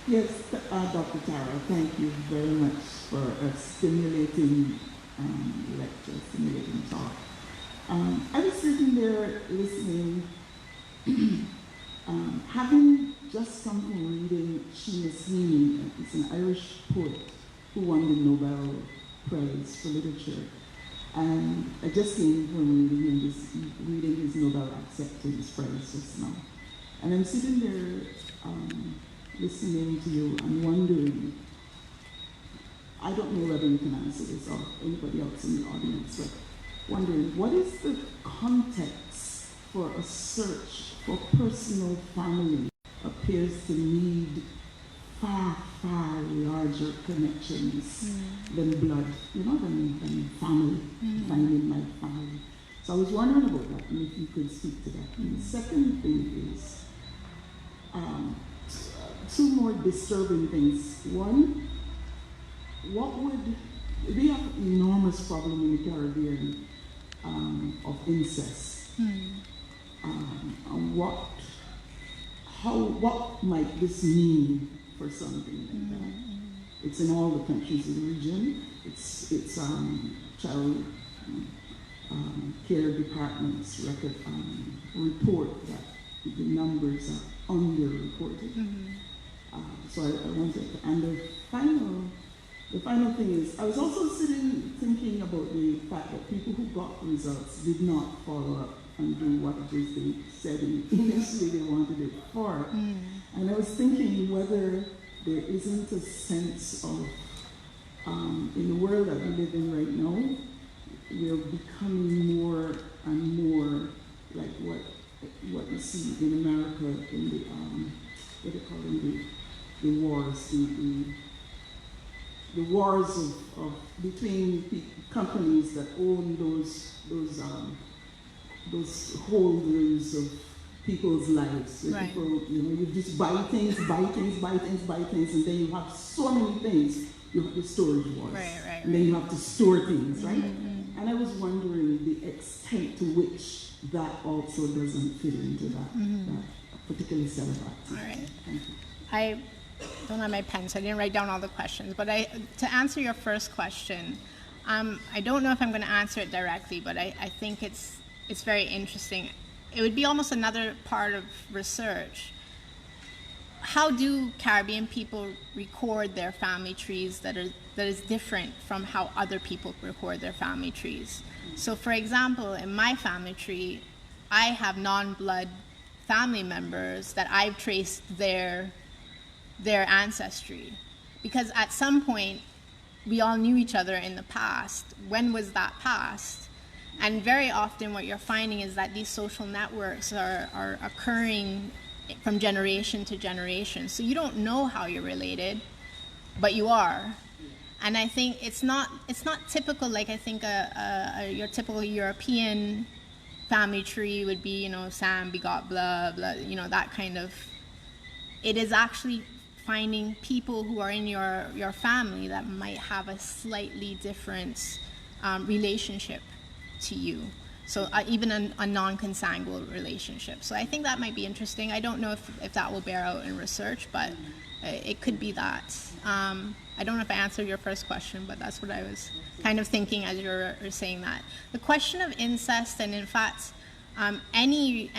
Yes, Dr. Tara, thank you very much for a stimulating lecture, stimulating talk. I was sitting there listening, having just come from reading Seamus Heaney. He's an Irish poet who won the Nobel Prize for Literature. And I just came from reading his Nobel Acceptance Prize just now. And I'm sitting there listening to you and wondering, I don't know whether you can answer this or anybody else in the audience, but wondering, what is the context for a search for personal family appears to need far, far larger connections than blood, than family, finding my family. So I was wondering about that, and if you could speak to that. And the second thing is, two more disturbing things. One, we have an enormous problem in the Caribbean of incest. And what might this mean for something like that? It's in all the countries in the region. It's child care departments report that the numbers are underreported. So I wanted to, and the final thing is, I was also sitting thinking about the fact that people who got results did not follow up and do what it is they said initially they wanted it for. And I was thinking whether there isn't a sense of, in the world that we live in right now, we're becoming more and more like what you see in America in the, what do they call them, the wars, the wars of between companies that own those holders of people's lives. Right. People, you just buy things, and then you have so many things. You have the storage wars, and then you have to store things, right? And I was wondering the extent to which that also doesn't fit into that particular set of acts. All right. Thank you. I don't have my pen, so I didn't write down all the questions. But to answer your first question, I don't know if I'm going to answer it directly, but I think it's very interesting. It would be almost another part of research. How do Caribbean people record their family trees that is different from how other people record their family trees? So, for example, in my family tree, I have non-blood family members that I've traced their ancestry, because at some point we all knew each other in the past. When was that past? And very often what you're finding is that these social networks are occurring from generation to generation. So you don't know how you're related, but you are. And I think it's not typical, like I think your typical European family tree would be, Sam begot blah, blah, that kind of. It is actually finding people who are in your family that might have a slightly different relationship to you. So even a non-consangual relationship. So I think that might be interesting. I don't know if that will bear out in research, but it could be that. I don't know if I answered your first question, but that's what I was kind of thinking as you were saying that. The question of incest, and in fact, any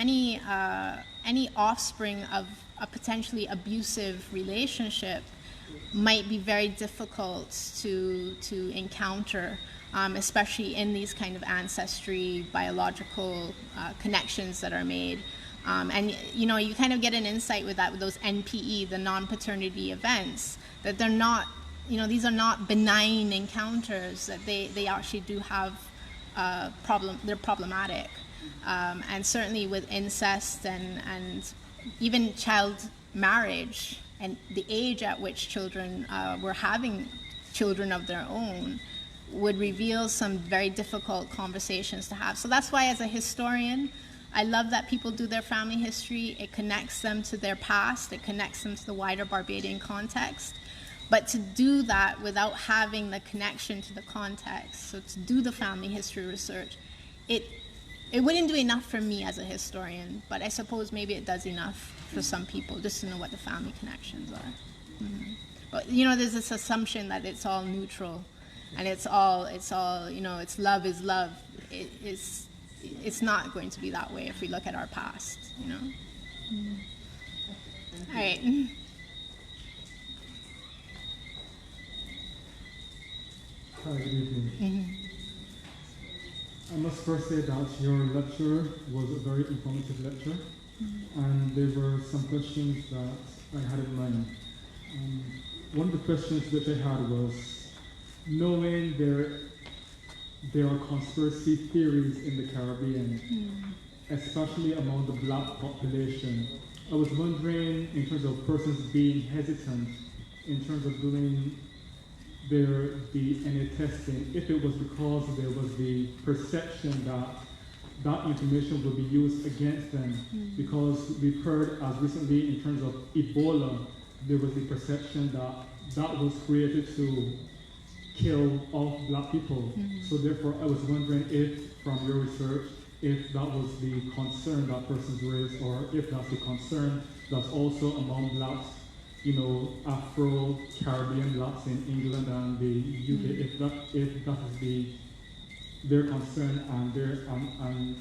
offspring of a potentially abusive relationship might be very difficult to encounter. Especially in these kind of ancestry, biological connections that are made. And you kind of get an insight with that, with those NPE, the non-paternity events, that they're not, these are not benign encounters, that they actually do have they're problematic. And certainly with incest and even child marriage and the age at which children were having children of their own, would reveal some very difficult conversations to have. So that's why, as a historian, I love that people do their family history. It connects them to their past. It connects them to the wider Barbadian context. But to do that without having the connection to the context, so to do the family history research, it wouldn't do enough for me as a historian, but I suppose maybe it does enough for some people, just to know what the family connections are. But, there's this assumption that it's all neutral. And it's all, it's love is love. It's not going to be that way if we look at our past, All right. Hi, good evening. I must first say that your lecture was a very informative lecture, and there were some questions that I had in mind. One of the questions which I had was, knowing there are conspiracy theories in the Caribbean, especially among the black population, I was wondering, in terms of persons being hesitant in terms of doing their DNA testing, if it was because there was the perception that information would be used against them, because we've heard as recently in terms of Ebola, there was the perception that was created to kill off black people. So therefore, I was wondering if, from your research, if that was the concern that persons raised, or if that's the concern that's also among blacks, Afro-Caribbean blacks in England and the UK, if that is their concern, and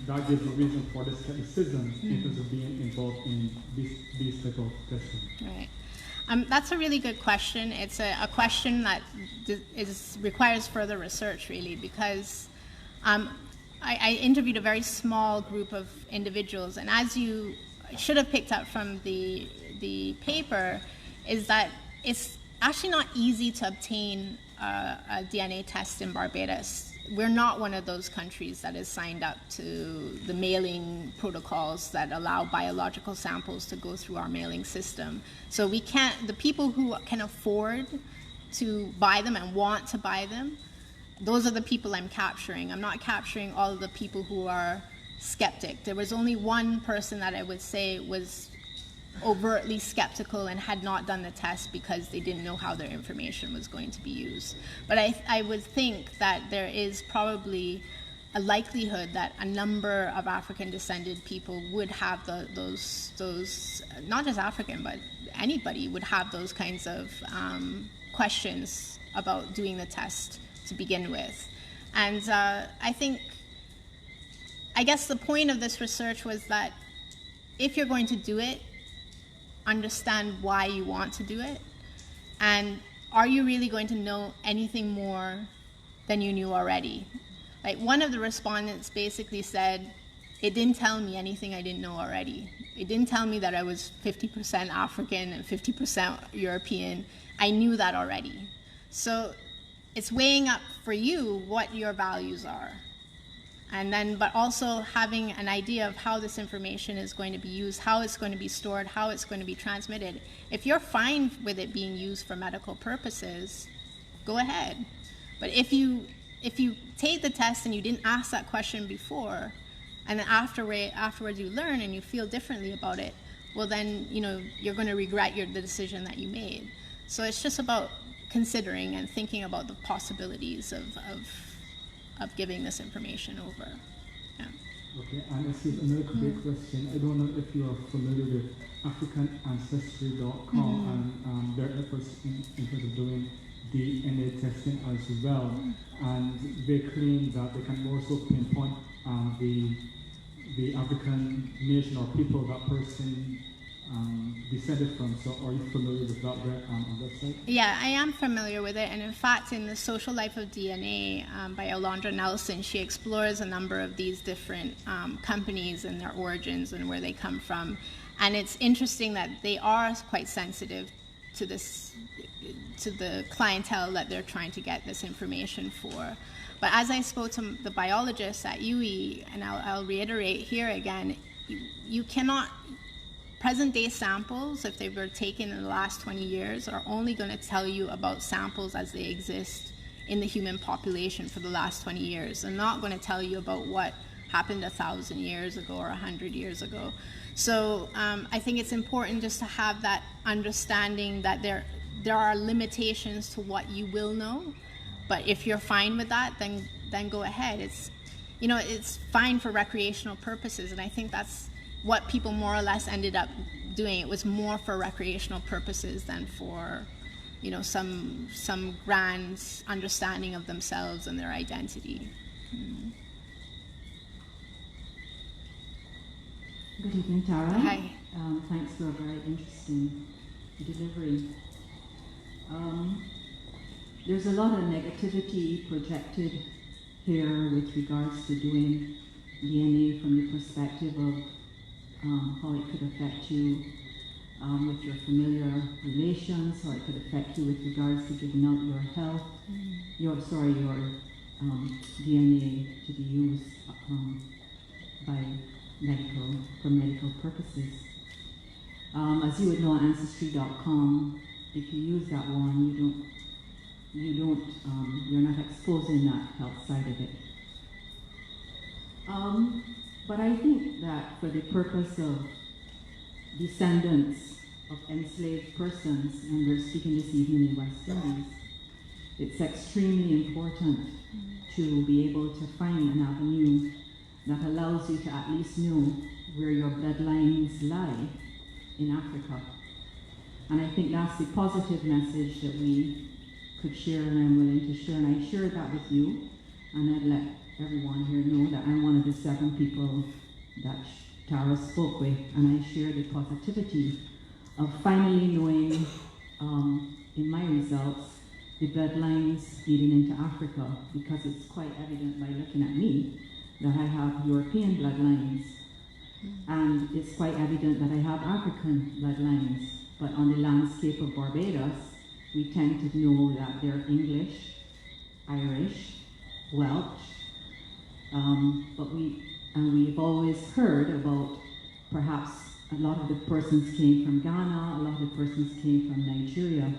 that gives a reason for the skepticism in terms of being involved in these type of testing. Right. That's a really good question. It's a question that requires further research, really, because I interviewed a very small group of individuals, and as you should have picked up from the paper, is that it's actually not easy to obtain a DNA test in Barbados. We're not one of those countries that is signed up to the mailing protocols that allow biological samples to go through our mailing system. So we can't, the people who can afford to buy them and want to buy them, those are the people I'm capturing. I'm not capturing all of the people who are skeptic. There was only one person that I would say was overtly skeptical and had not done the test because they didn't know how their information was going to be used. But I would think that there is probably a likelihood that a number of African descended people would have those not just African, but anybody would have those kinds of questions about doing the test to begin with. And I guess the point of this research was that if you're going to do it, understand why you want to do it, and are you really going to know anything more than you knew already? Like, one of the respondents basically said, it didn't tell me anything I didn't know already. It didn't tell me that I was 50% African and 50% European. I knew that already. So it's weighing up for you what your values are. And then, but also having an idea of how this information is going to be used, how it's going to be stored, how it's going to be transmitted. If you're fine with it being used for medical purposes, go ahead. But if you take the test and you didn't ask that question before, and then afterwards you learn and you feel differently about it, well then, you're going to regret the decision that you made. So it's just about considering and thinking about the possibilities of giving this information over. Yeah. Okay, and I see another quick question. I don't know if you are familiar with AfricanAncestry.com and their efforts in terms of doing DNA testing as well. And they claim that they can also pinpoint the African nation or people that person descended from. So are you familiar with that on the website? Yeah, I am familiar with it. And in fact, in The Social Life of DNA by Alondra Nelson, she explores a number of these different companies and their origins and where they come from. And it's interesting that they are quite sensitive to the clientele that they're trying to get this information for. But as I spoke to the biologists at UE, and I'll reiterate here again, you cannot, present-day samples, if they were taken in the last 20 years, are only going to tell you about samples as they exist in the human population for the last 20 years. They're not going to tell you about what happened 1,000 years ago or 100 years ago. So I think it's important just to have that understanding that there are limitations to what you will know. But if you're fine with that, then go ahead. It's fine for recreational purposes, and I think that's what people more or less ended up doing. It was more for recreational purposes than for, some grand understanding of themselves and their identity. Good evening, Tara. Hi. Thanks for a very interesting delivery. There's a lot of negativity projected here with regards to doing DNA from the perspective of how it could affect you with your familiar relations, how it could affect you with regards to giving out your health, your DNA to be used for medical purposes. As you would know, Ancestry.com, if you use that one, you're not exposing that health side of it. But I think that for the purpose of descendants of enslaved persons, and we're speaking this evening in West Indies, it's extremely important to be able to find an avenue that allows you to at least know where your bloodlines lie in Africa. And I think that's the positive message that we could share, and I'm willing to share. And I share that with you, and I'd let everyone here know that I'm one of the 7 people that Tara spoke with, and I share the positivity of finally knowing in my results the bloodlines leading into Africa, because it's quite evident by looking at me that I have European bloodlines, and it's quite evident that I have African bloodlines. But on the landscape of Barbados, we tend to know that they're English, Irish, Welsh, but we've always heard about perhaps a lot of the persons came from Ghana, a lot of the persons came from Nigeria.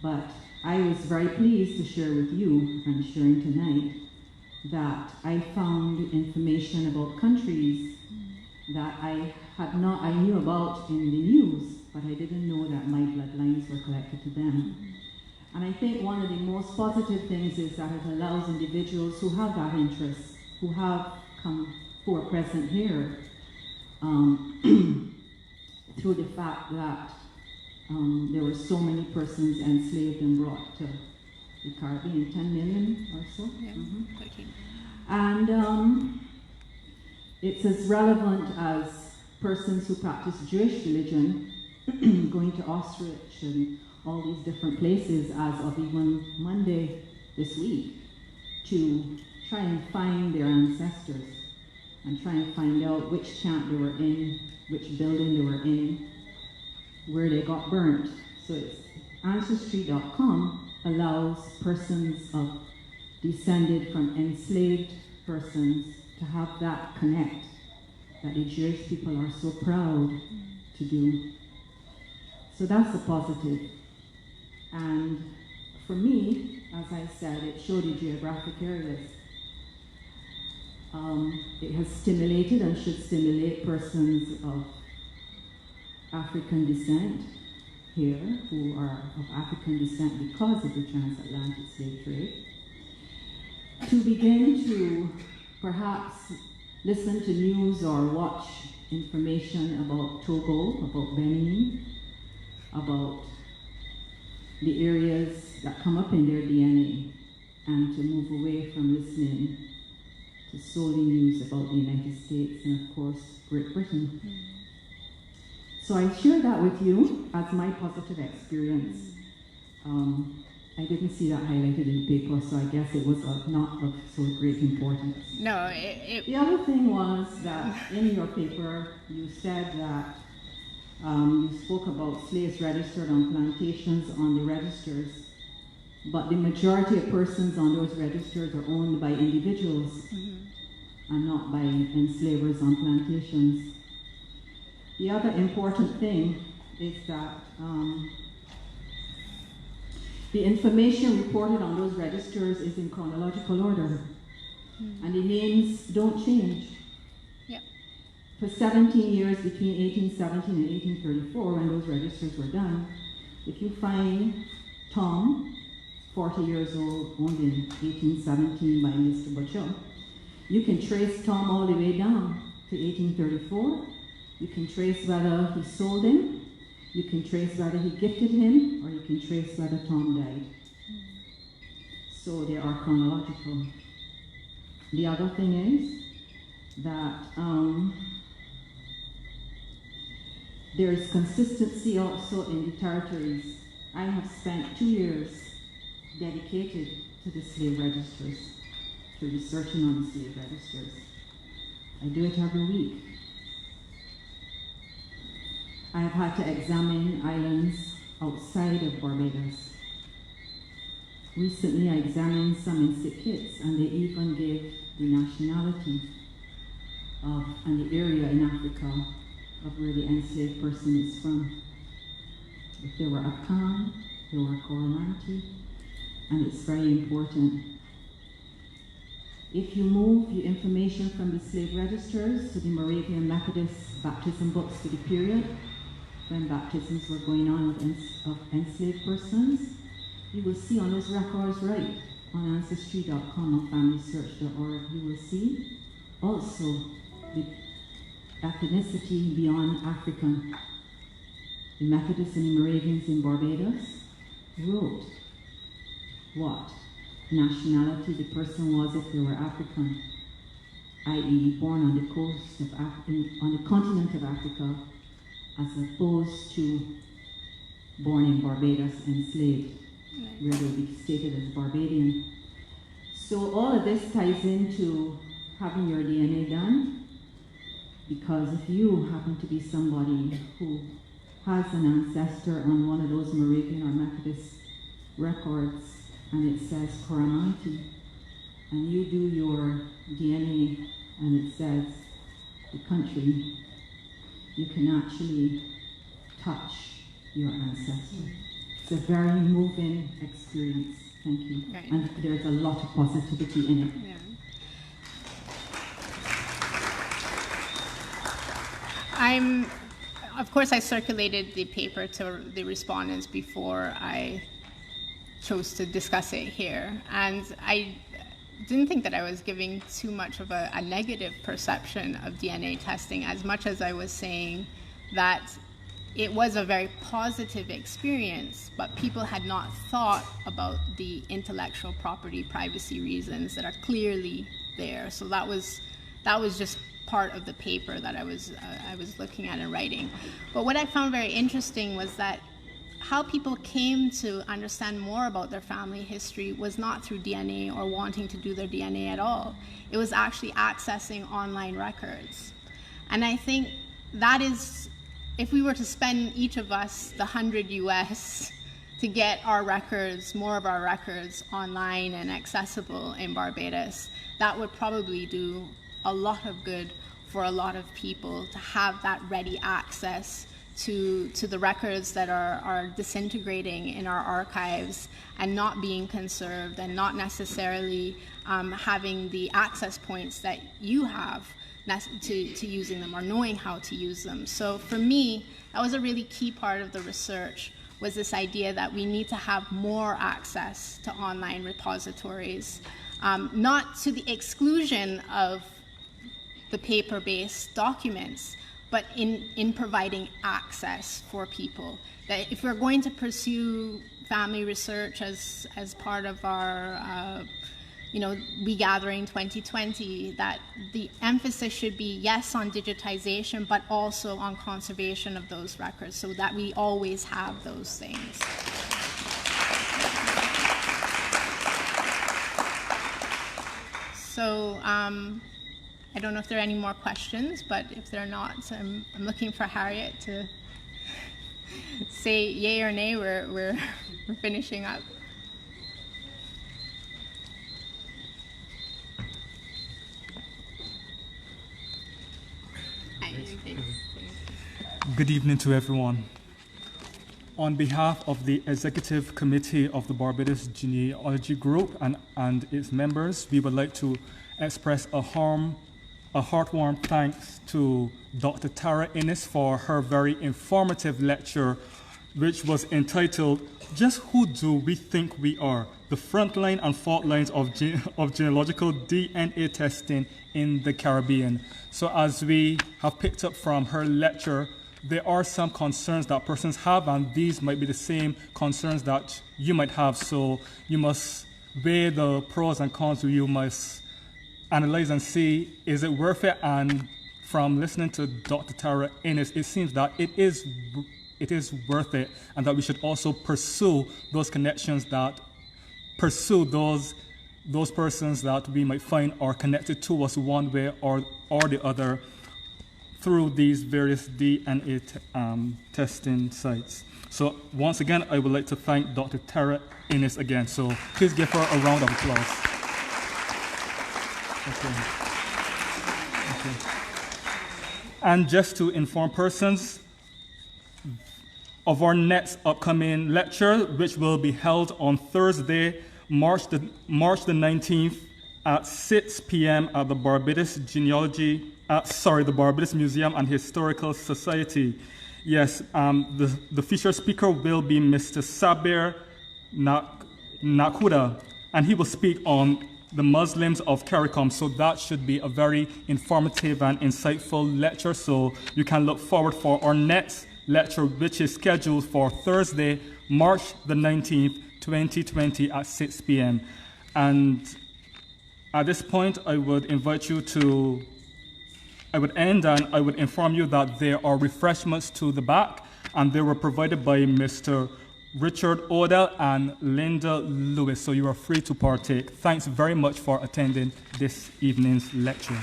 But I was very pleased to share with you, and sharing tonight, that I found information about countries that I knew about in the news, but I didn't know that my bloodlines were connected to them. And I think one of the most positive things is that it allows individuals who have that interest, who are present here, through the fact that there were so many persons enslaved and brought to the Caribbean, 10 million or so. Yeah, 13. And it's as relevant as persons who practice Jewish religion going to Auschwitz and all these different places as of even Monday this week to try and find their ancestors and try and find out which camp they were in, which building they were in, where they got burnt. So it's Ancestry.com allows persons of descended from enslaved persons to have that connect that the Jewish people are so proud to do. So that's a positive. And for me, as I said, it showed the geographic areas. It has stimulated and should stimulate persons of African descent here who are of African descent because of the transatlantic slave trade to begin to perhaps listen to news or watch information about Togo, about Benin, about the areas that come up in their DNA, and to move away from listening to solely news about the United States and, of course, Great Britain. So I share that with you as my positive experience. I didn't see that highlighted in the paper, so I guess it was not of so great importance. No, The other thing was that in your paper, you said that you spoke about slaves registered on plantations on the registers, but the majority of persons on those registers are owned by individuals and not by enslavers on plantations. The other important thing is that the information reported on those registers is in chronological order, and the names don't change. Yep. For 17 years between 1817 and 1834, when those registers were done, if you find Tom, 40 years old, owned in 1817 by Mr. Butcher, you can trace Tom all the way down to 1834. You can trace whether he sold him, you can trace whether he gifted him, or you can trace whether Tom died. So they are chronological. The other thing is that there is consistency also in the territories. I have spent 2 years dedicated to the slave registers, to researching on the slave registers. I do it every week. I have had to examine islands outside of Barbados. Recently I examined some in Sick Kitts, and they even gave the nationality of and the area in Africa of where the enslaved person is from. If they were Akan, they were Coromantee, and it's very important. If you move your information from the slave registers to the Moravian Methodist baptism books to the period when baptisms were going on of enslaved persons, you will see on those records right on Ancestry.com or FamilySearch.org, you will see also the ethnicity beyond African. The Methodists and the Moravians in Barbados wrote what nationality the person was if they were African, i.e. born on the coast of on the continent of Africa, as opposed to born in Barbados enslaved, where they will be stated as Barbadian. So all of this ties into having your DNA done, because if you happen to be somebody who has an ancestor on one of those Moravian or Methodist records and it says Korananti, and you do your DNA and it says the country, you can actually touch your ancestor. It's a very moving experience. Thank you. Right. And there's a lot of positivity in it. Yeah. Of course, I circulated the paper to the respondents before I chose to discuss it here. And I didn't think that I was giving too much of a negative perception of DNA testing, as much as I was saying that it was a very positive experience, but people had not thought about the intellectual property privacy reasons that are clearly there. So that was just part of the paper that I was looking at and writing. But what I found very interesting was that how people came to understand more about their family history was not through DNA or wanting to do their DNA at all. It was actually accessing online records. And I think that is, if we were to spend each of us the $100 US to get our records, more of our records online and accessible in Barbados, that would probably do a lot of good for a lot of people to have that ready access to the records that are disintegrating in our archives and not being conserved, and not necessarily having the access points that you have to using them or knowing how to use them. So for me, that was a really key part of the research, was this idea that we need to have more access to online repositories, not to the exclusion of the paper-based documents, but in providing access for people. That if we're going to pursue family research as part of our Regathering 2020, that the emphasis should be, yes, on digitization, but also on conservation of those records, so that we always have those things. So I don't know if there are any more questions, but if there are not, I'm looking for Harriet to say yay or nay. We're finishing up. Good evening to everyone. On behalf of the Executive Committee of the Barbados Genealogy Group and its members, we would like to express a heartwarming thanks to Dr. Tara Inniss for her very informative lecture, which was entitled, "Just Who Do We Think We Are? The Frontline and Fault Lines of Genealogical DNA Testing in the Caribbean." So as we have picked up from her lecture, there are some concerns that persons have, and these might be the same concerns that you might have. So you must weigh the pros and cons. You must analyze and see, is it worth it? And from listening to Dr. Tara Inniss, it seems that it is worth it, and that we should also pursue those connections, that pursue those persons that we might find are connected to us one way or the other through these various DNA testing sites. So once again, I would like to thank Dr. Tara Inniss again. So please give her a round of applause. Okay. And just to inform persons of our next upcoming lecture, which will be held on Thursday, March the 19th at 6 p.m. at the Barbados the Barbados Museum and Historical Society. Yes, the featured speaker will be Mr. Sabir Nakuda, and he will speak on the Muslims of CARICOM. So that should be a very informative and insightful lecture. So you can look forward for our next lecture, which is scheduled for Thursday, March the 19th, 2020 at 6 p.m. And at this point, I would end and I would inform you that there are refreshments to the back, and they were provided by Mr. Richard Odell, and Linda Lewis. So you are free to partake. Thanks very much for attending this evening's lecture.